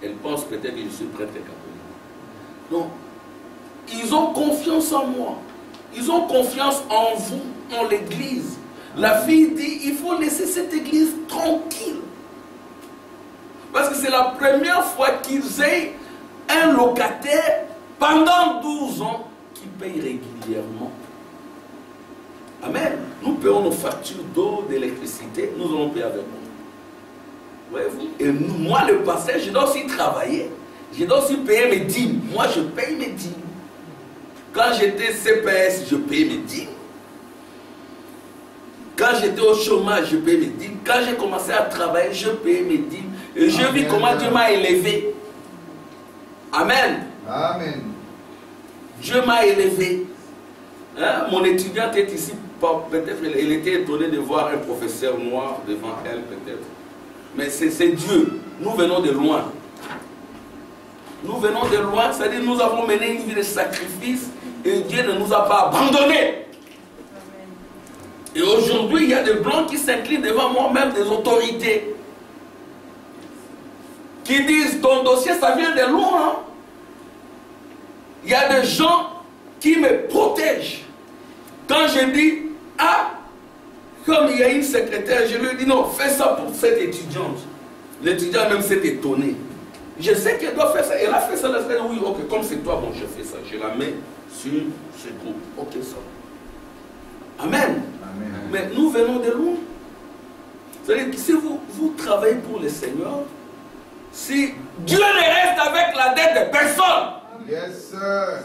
Elle pense peut-être que je suis prêtre catholique. Donc, ils ont confiance en moi. Ils ont confiance en vous, en l'église. La fille dit, il faut laisser cette église tranquille. Parce que c'est la première fois qu'ils aient un locataire pendant 12 ans qui paye régulièrement. Amen. Nous payons nos factures d'eau, d'électricité, nous allons payer avec nous. Voyez-vous? Et moi, le pasteur, je dois aussi travailler. Je dois aussi payer mes dîmes. Moi, je paye mes dîmes. Quand j'étais CPS, je payais mes dîmes. Quand j'étais au chômage, je payais mes dîmes. Quand j'ai commencé à travailler, je payais mes dîmes. Et je vis comment Dieu m'a élevé. Amen. Amen. Dieu m'a élevé. Hein? Mon étudiante est ici peut-être elle était étonnée de voir un professeur noir devant elle, peut-être. Mais c'est Dieu. Nous venons de loin. Nous venons de loin, c'est-à-dire nous avons mené une vie de sacrifice et Dieu ne nous a pas abandonnés. Et aujourd'hui, il y a des blancs qui s'inclinent devant moi, même des autorités, qui disent ton dossier, ça vient de loin. Il y a des gens qui me protègent. Quand je dis, ah, comme il y a une secrétaire, je lui dis non, fais ça pour cette étudiante. L'étudiant même s'est étonné. Je sais qu'elle doit faire ça. Elle a fait ça. Elle a dit, oui, ok, comme c'est toi, bon, je fais ça. Je la mets sur ce groupe. Ok, ça. Amen. Amen. Mais nous venons de loin. C'est-à-dire que si vous travaillez pour le Seigneur, si Dieu ne reste avec la dette de personne. Yes, sir.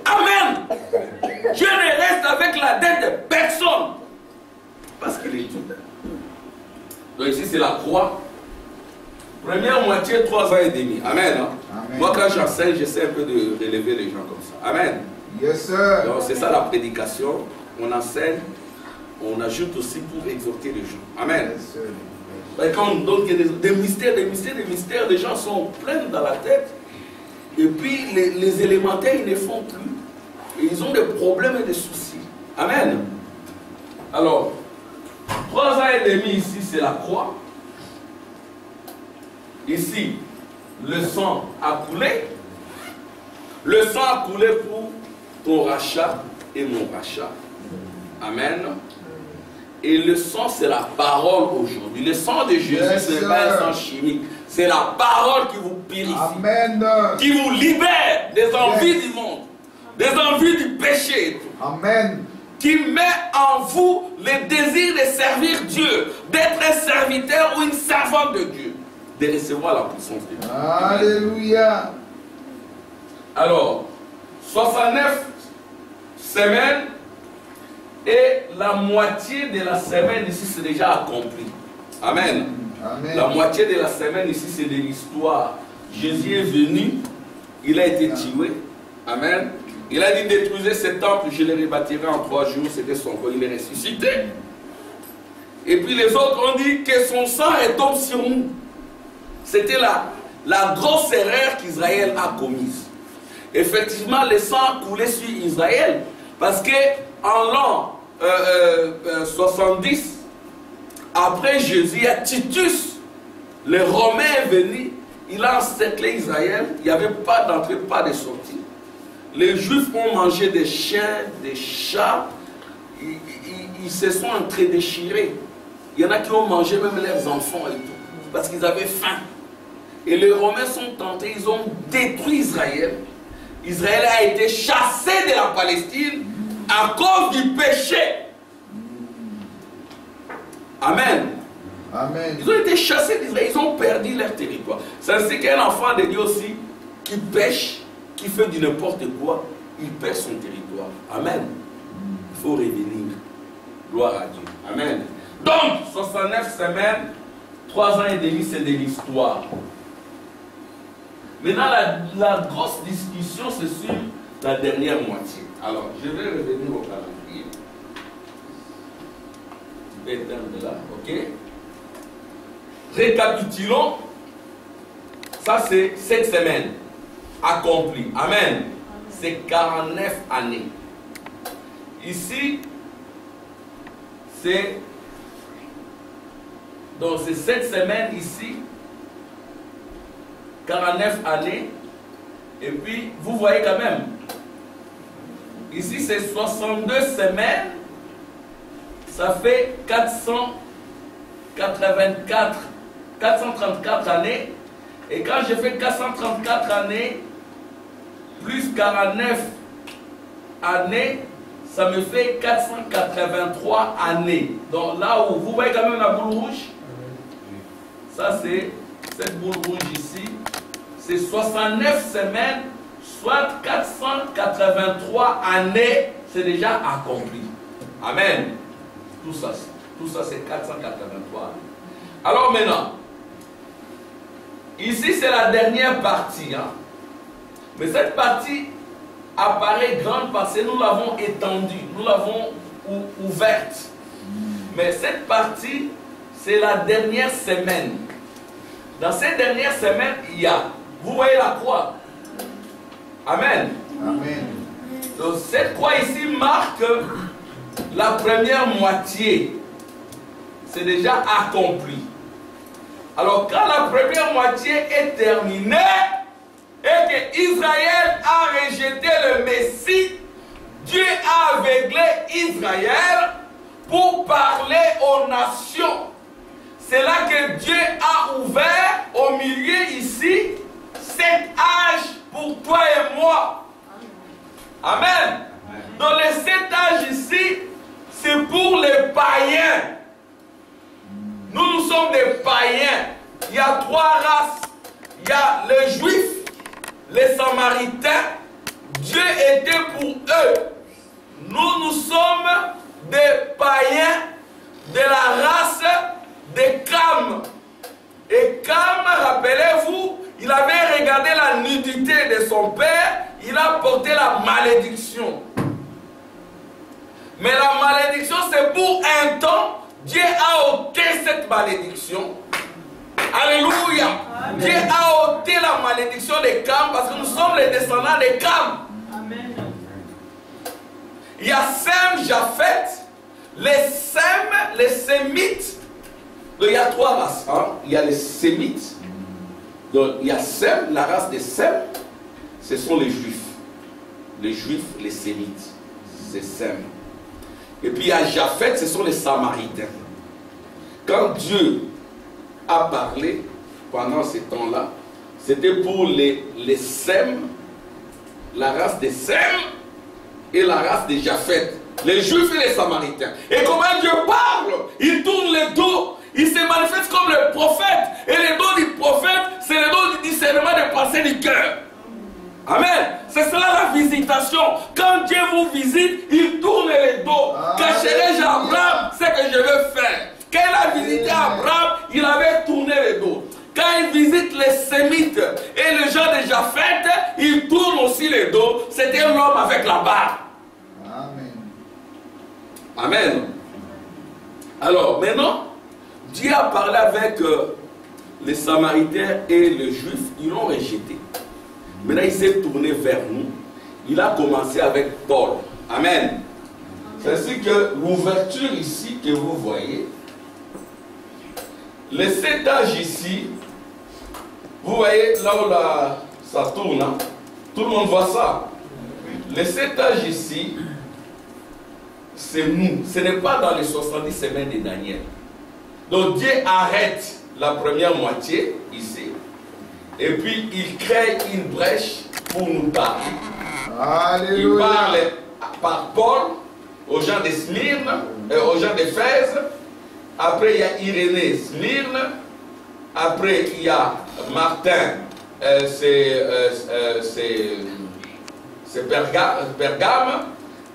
Amen. Dieu ne reste avec la dette de personne. Parce qu'il est tout. Donc ici, c'est la croix. Première moitié, 3 ans et demi. Amen. Hein? Amen. Moi, quand j'enseigne, j'essaie un peu de relever les gens comme ça. Amen. Yes, sir. Donc, c'est ça la prédication. On enseigne, on ajoute aussi pour exhorter les gens. Amen. Yes, sir. Et quand on donne des mystères, les gens sont pleins dans la tête. Et puis, les élémentaires, ils ne font plus. Et ils ont des problèmes et des soucis. Amen. Alors, 3 ans et demi ici, c'est la croix. Ici, le sang a coulé. Le sang a coulé pour ton rachat et mon rachat. Amen. Et le sang, c'est la parole aujourd'hui. Le sang de Jésus, ce n'est pas un sang chimique. C'est la parole qui vous purifie. Amen. Qui vous libère des envies du monde, des envies du péché. Amen. Qui met en vous le désir de servir Dieu, d'être un serviteur ou une servante de Dieu, de recevoir la puissance de Dieu. Alléluia. Alors, 69 semaines et la moitié de la semaine ici, c'est déjà accompli. Amen. Amen. La moitié de la semaine ici, c'est de l'histoire. Jésus est venu, il a été tué. Amen. Il a dit détruisez ce temple, je le rebâtirai en 3 jours. C'était son corps, il est ressuscité. Et puis les autres ont dit que son sang retombe sur nous. C'était la grosse erreur qu'Israël a commise. Effectivement, le sang a coulé sur Israël. Parce que en l'an 70, après Jésus, à Titus, le Romain est venu, il a encerclé Israël, il n'y avait pas d'entrée, pas de sortie. Les Juifs ont mangé des chiens, des chats, ils se sont entre-déchirés. Il y en a qui ont mangé même leurs enfants et tout, parce qu'ils avaient faim. Et les Romains sont tentés, ils ont détruit Israël. Israël a été chassé de la Palestine à cause du péché. Amen. Amen. Ils ont été chassés d'Israël, ils ont perdu leur territoire. C'est ainsi qu'un enfant de Dieu aussi qui pêche, qui fait du n'importe quoi, il perd son territoire. Amen. Il faut revenir. Gloire à Dieu. Amen. Donc, 69 semaines, 3 ans et demi, c'est de l'histoire. Maintenant, la grosse discussion, c'est sur la dernière moitié. Alors, je vais revenir au calendrier. Je vais éteindre là, ok? Récapitulons. Ça, c'est cette semaine accomplie. Amen. C'est 49 années. Ici, c'est... Donc, c'est cette semaine ici. 49 années. Et puis, vous voyez quand même. Ici, c'est 62 semaines. Ça fait 434 années. Et quand je fais 434 années, plus 49 années, ça me fait 483 années. Donc là où vous voyez quand même la boule rouge, ça c'est cette boule rouge ici, c'est 69 semaines, soit 483 années, c'est déjà accompli. Amen. Tout ça c'est 483 années. Alors maintenant, ici c'est la dernière partie. Hein. Mais cette partie apparaît grande parce que nous l'avons étendue, nous l'avons ouverte. Mais cette partie, c'est la dernière semaine. Dans cette dernière semaine, il y a, vous voyez la croix. Amen. Amen. Donc cette croix ici marque la première moitié. C'est déjà accompli. Alors quand la première moitié est terminée et que Israël a rejeté le Messie, Dieu a aveuglé Israël pour parler aux nations. C'est là que Dieu a ouvert au milieu ici cet âge pour toi et moi. Amen. Dans les 7 âges ici, c'est pour les païens. Nous sommes des païens. Il y a 3 races. Il y a les Juifs, les Samaritains. Dieu était pour eux. Nous sommes des païens de la race de Cam. Et Cam, rappelez-vous, il avait regardé la nudité de son père, il a porté la malédiction. Mais la malédiction, c'est pour un temps. Dieu a ôté cette malédiction. Alléluia. Amen. Dieu a ôté la malédiction de Cam parce que nous sommes les descendants de Cam. Amen. Il y a Sem, Japheth, les Sem, les Sémites. Donc il y a 3 races. Hein? Il y a les Sémites. Donc il y a Sem, la race des Sem, ce sont les Juifs. Les Juifs, les Sémites. C'est Sem. Et puis il y a Japheth, ce sont les Samaritains. Quand Dieu a parlé pendant ces temps-là, c'était pour les Sem, la race des Sem et la race des Japheth. Les Juifs et les Samaritains. Et comment Dieu parle? Il tourne le dos. Il se manifeste comme le prophète. Et le don du prophète, c'est le don du discernement des pensées du cœur. Amen. C'est cela la visitation. Quand Dieu vous visite, il tourne le dos. Cacherai-je à Abraham ce que je veux faire? Quand il a visité Abraham, il avait tourné le dos. Quand il visite les Sémites et les gens de Japheth, il tourne aussi le dos. C'était l'homme avec la barbe. Amen. Amen. Alors maintenant, Dieu a parlé avec les Samaritains et les Juifs. Ils l'ont rejeté. Maintenant, il s'est tourné vers nous. Il a commencé avec Paul. Amen. C'est ainsi que l'ouverture ici que vous voyez, les 7 âges ici, vous voyez là où ça tourne, hein? Tout le monde voit ça. Les 7 âges ici, c'est nous. Ce n'est pas dans les 70 semaines de Daniel. Donc Dieu arrête la première moitié ici. Et puis il crée une brèche pour nous parler. Alléluia. Il parle par Paul aux gens de Smyrne, aux gens d'Éphèse. Après il y a Irénée, Smyrne. Après il y a Martin, c'est Pergame.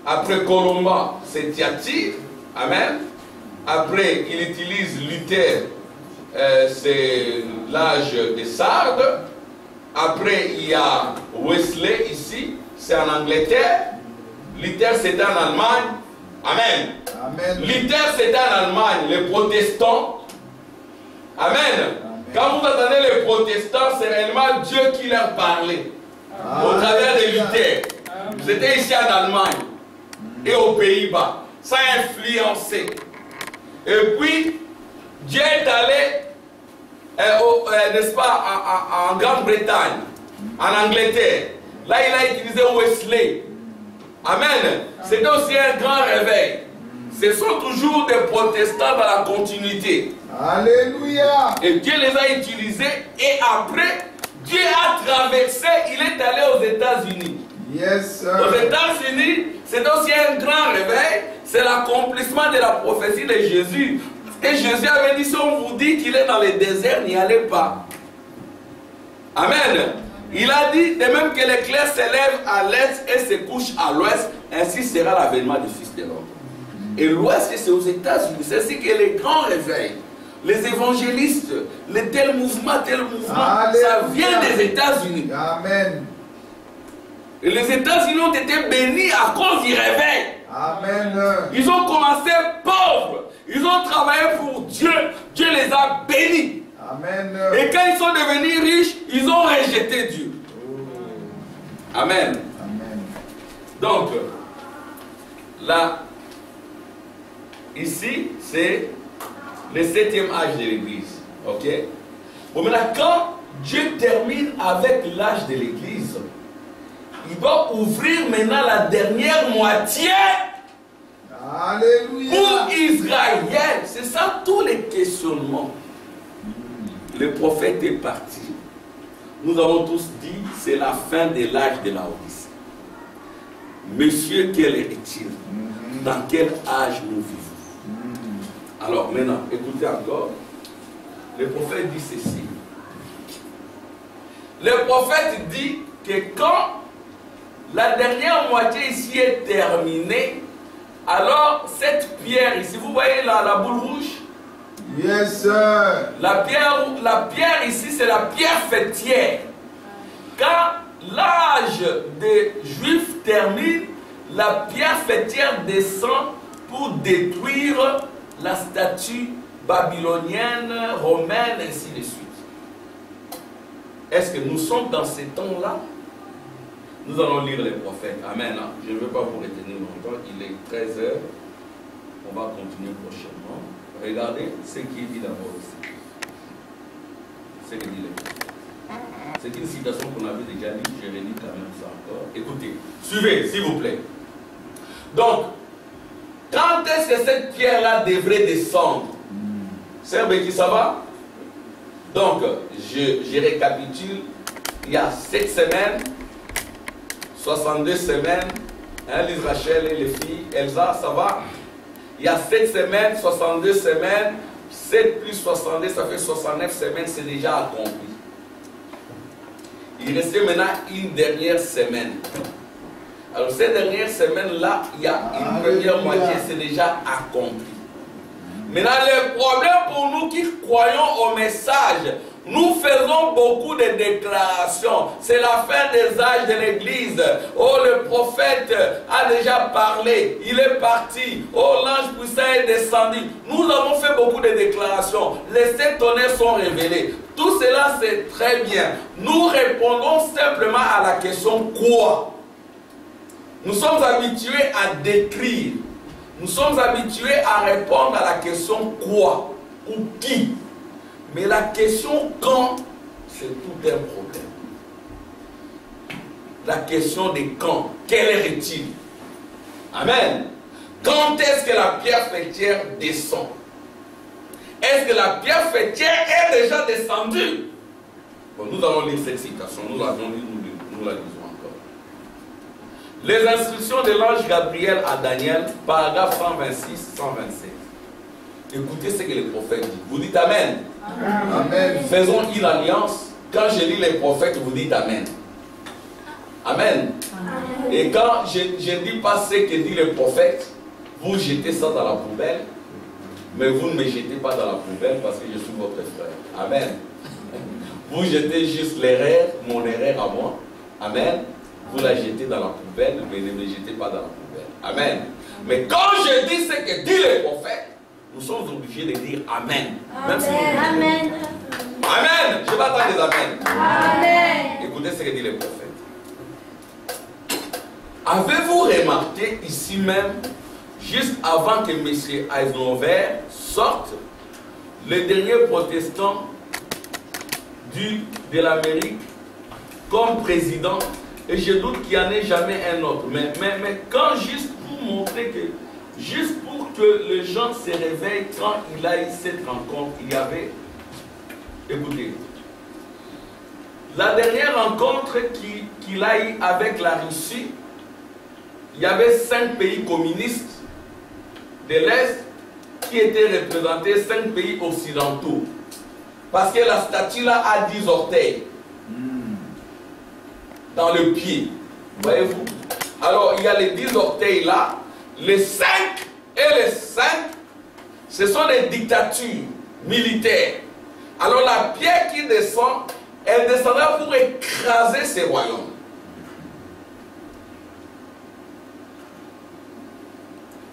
Après Colomba, c'est Thyatire. Amen. Après il utilise Luther. C'est l'âge des Sardes. Après, il y a Wesley ici, c'est en Angleterre. Luther, c'est en Allemagne. Amen. Amen. Luther, c'est en Allemagne, les protestants. Amen. Amen. Quand vous entendez les protestants, c'est réellement Dieu qui leur parlait. Amen. Au travers de Luther. C'était ici en Allemagne et aux Pays-Bas. Ça a influencé. Et puis, Dieu est allé, n'est-ce pas, en Grande-Bretagne, en Angleterre. Là, il a utilisé Wesley. Amen. C'était aussi un grand réveil. Ce sont toujours des protestants dans la continuité. Alléluia. Et Dieu les a utilisés. Et après, Dieu a traversé, il est allé aux États-Unis. Yes, sir. Aux États-Unis, c'est aussi un grand réveil. C'est l'accomplissement de la prophétie de Jésus. Et Jésus avait dit, si on vous dit qu'il est dans le désert, n'y allez pas. Amen. Il a dit, de même que l'éclair s'élève à l'est et se couche à l'ouest, ainsi sera l'avènement du Fils de l'homme. Et l'ouest, c'est aux États-Unis. C'est ainsi que les grands réveils, les évangélistes, les tel mouvement, Alléluia. Ça vient des États-Unis. Amen. Et les États-Unis ont été bénis à cause du réveil. Amen. Ils ont commencé pauvres. Ils ont travaillé pour Dieu. Dieu les a bénis. Amen. Et quand ils sont devenus riches, ils ont rejeté Dieu. Amen. Amen. Donc, là, ici, c'est le 7e âge de l'Église. Ok? Bon, maintenant, quand Dieu termine avec l'âge de l'Église, il doit ouvrir maintenant la dernière moitié Alléluia. pour Israël. C'est ça tous les questionnements. Le prophète est parti. Nous avons tous dit, c'est la fin de l'âge de la Odyssée. Monsieur, quel est-il? Dans quel âge nous vivons? Alors maintenant, écoutez encore. Le prophète dit ceci. Le prophète dit que quand la dernière moitié ici est terminée, alors cette pierre ici, vous voyez la boule rouge? Yes, sir. La pierre ici, c'est la pierre fêtière. Quand l'âge des Juifs termine, la pierre fêtière descend pour détruire la statue babylonienne, romaine, ainsi de suite. Est-ce que nous sommes dans ces temps-là? Nous allons lire les prophètes. Amen. Je ne veux pas vous retenir longtemps. Il est 13 h. On va continuer prochainement. Regardez ce qui est dit d'abord ici. Ce que dit les prophètes. C'est une citation qu'on avait déjà lue. Je relis quand même ça encore. Écoutez. Suivez, s'il vous plaît. Donc, quand est-ce que cette pierre-là devrait descendre? C'est Béki, ça va? Donc, je récapitule. Il y a 7 semaines, 62 semaines, hein, Lise Rachel et les filles, Elsa, ça va? Il y a 7 semaines, 62 semaines, 7 plus 62, ça fait 69 semaines, c'est déjà accompli. Il restait maintenant une dernière semaine. Alors, cette dernière semaine-là, il y a une première moitié, c'est déjà accompli. Maintenant, le problème pour nous qui croyons au message, nous faisons beaucoup de déclarations. C'est la fin des âges de l'Église. Oh, le prophète a déjà parlé. Il est parti. Oh, l'ange puissant est descendu. Nous avons fait beaucoup de déclarations. Les 7 tonnerres sont révélés. Tout cela, c'est très bien. Nous répondons simplement à la question quoi? Nous sommes habitués à décrire. Nous sommes habitués à répondre à la question quoi ou qui. Mais la question quand, c'est tout un problème. La question de quand, quelle heure est-il? Amen. Quand est-ce que la pierre fêtière descend? Est-ce que la pierre fêtière est déjà descendue? Bon, nous allons lire cette citation. Nous l'avons lu, nous la lisons encore. Les instructions de l'ange Gabriel à Daniel, paragraphe 126-127. Écoutez ce que les prophètes disent. Vous dites Amen. Amen. Faisons une alliance. Quand je lis les prophètes, vous dites Amen. Amen. Amen. Et quand je ne dis pas ce que dit le prophète, vous jetez ça dans la poubelle, mais vous ne me jetez pas dans la poubelle parce que je suis votre frère. Amen. Vous jetez juste l'erreur, mon erreur à moi. Amen. Vous la jetez dans la poubelle, mais ne me jetez pas dans la poubelle. Amen. Mais quand je dis ce que dit le prophète, nous sommes obligés de dire Amen. Même si Amen. Amen. Je vais attendre des Amen. Amen. Écoutez ce que dit le prophète. Avez-vous remarqué ici même, juste avant que M. Eisenhower sorte, le dernier protestant de l'Amérique comme président, et je doute qu'il n'y en ait jamais un autre, mais quand juste pour montrer que, juste pour que les gens se réveillent, quand il a eu cette rencontre, il y avait, écoutez, la dernière rencontre qu'il a eue avec la Russie, il y avait 5 pays communistes de l'Est qui étaient représentés, 5 pays occidentaux. Parce que la statue là a 10 orteils dans le pied. Voyez-vous? Alors il y a les 10 orteils là, les 5 et les 5, ce sont des dictatures militaires. Alors la pierre qui descend, elle descendra pour écraser ces royaumes.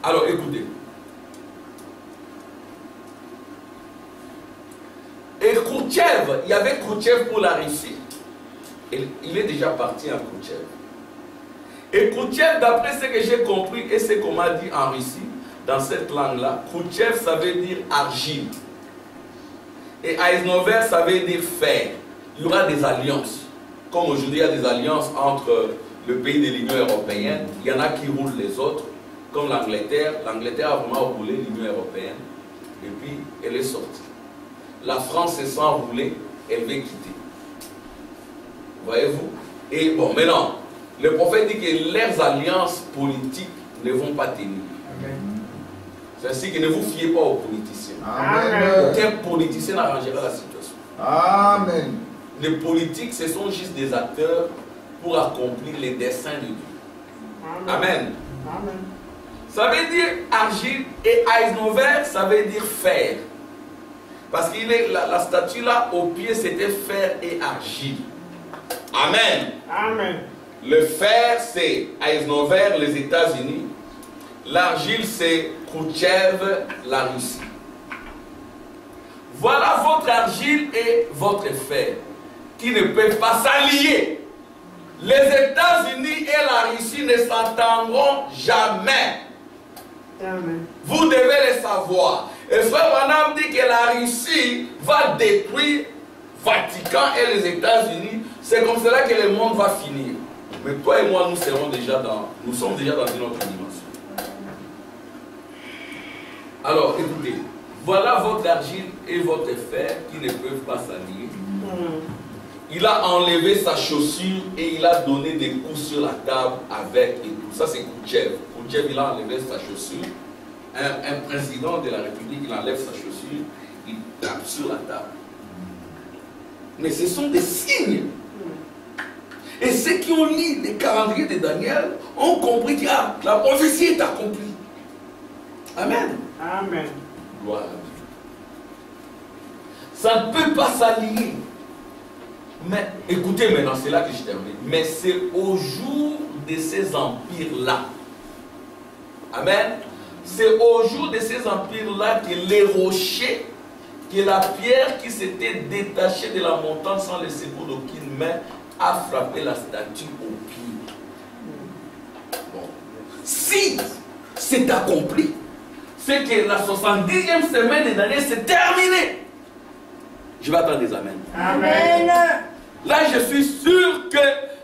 Alors écoutez. Et Khrouchtchev, il y avait Khrouchtchev pour la Russie. Il est déjà parti en Khrouchtchev. Et Khrouchtchev, d'après ce que j'ai compris et ce qu'on m'a dit en Russie, dans cette langue-là, Khrouchtchev, ça veut dire argile. Et Eisenhower, ça veut dire fer. Il y aura des alliances. Comme aujourd'hui, il y a des alliances entre le pays de l'Union européenne. Il y en a qui roulent les autres, comme l'Angleterre. L'Angleterre a vraiment roulé l'Union européenne. Et puis, elle est sortie. La France se sent rouler, elle veut quitter. Voyez-vous? Et bon, maintenant, le prophète dit que leurs alliances politiques ne vont pas tenir. C'est ainsi que ne vous fiez pas aux politiciens. Amen. Aucun politicien n'arrangera la situation. Amen. Les politiques, ce sont juste des acteurs pour accomplir les desseins de Dieu. Amen. Amen. Ça veut dire argile et Eisenhower, ça veut dire fer. Parce que la statue là, au pied, c'était fer et argile. Amen. Amen. Le fer, c'est Eisenhower, les États-Unis. L'argile, c'est Khrouchtchev, la Russie. Voilà votre argile et votre fer qui ne peuvent pas s'allier. Les États-Unis et la Russie ne s'entendront jamais. Amen. Vous devez le savoir. Et frère Branham dit que la Russie va détruire Vatican et les États-Unis. C'est comme cela que le monde va finir. Mais toi et moi, nous sommes déjà dans une autre dimension. Alors, écoutez, voilà votre argile et votre fer qui ne peuvent pas s'allier. Il a enlevé sa chaussure et il a donné des coups sur la table avec et tout. Ça, c'est Khrouchtchev. Khrouchtchev, il a enlevé sa chaussure. Un président de la République, il enlève sa chaussure, il tape sur la table. Mais ce sont des signes. Et ceux qui ont lu les calendriers de Daniel ont compris que la prophétie est accomplie. Amen. Amen. Gloire à Dieu. Ça ne peut pas s'allier. Mais écoutez maintenant, c'est là que je termine. Mais c'est au jour de ces empires-là. Amen. C'est au jour de ces empires-là que les rochers, que la pierre qui s'était détachée de la montagne sans le secours d'aucune main, a frappé la statue au pied. Bon. Si c'est accompli, c'est que la 70e semaine de Daniel s'est terminée. Je vais attendre des amens. Amen. Là, je suis sûr que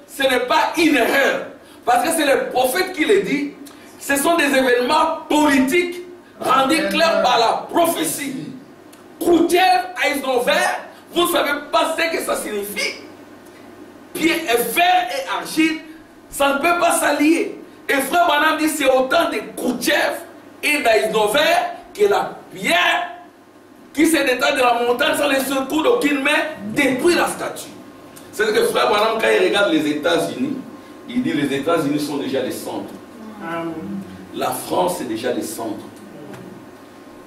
ce n'est pas une erreur. Parce que c'est le prophète qui le dit. Ce sont des événements politiques rendus clairs par la prophétie. Khrouchtchev, Eisenhower, vous ne savez pas ce que ça signifie. Pierre et fer et argile, ça ne peut pas s'allier. Et frère Branham dit c'est autant de Khrouchtchev et d'Eisenhower que la pierre qui se détache de la montagne sans le secours d'aucune main détruit la statue. C'est que frère Branham, quand il regarde les États-Unis, il dit les États-Unis sont déjà les centres. Amen. La France, c'est déjà les centres.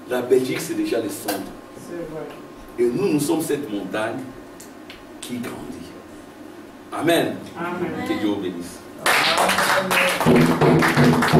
La Belgique, c'est déjà les centres. C'est vrai. Et nous, nous sommes cette montagne qui grandit. Amen. Amen. Que Dieu bénisse. Amen.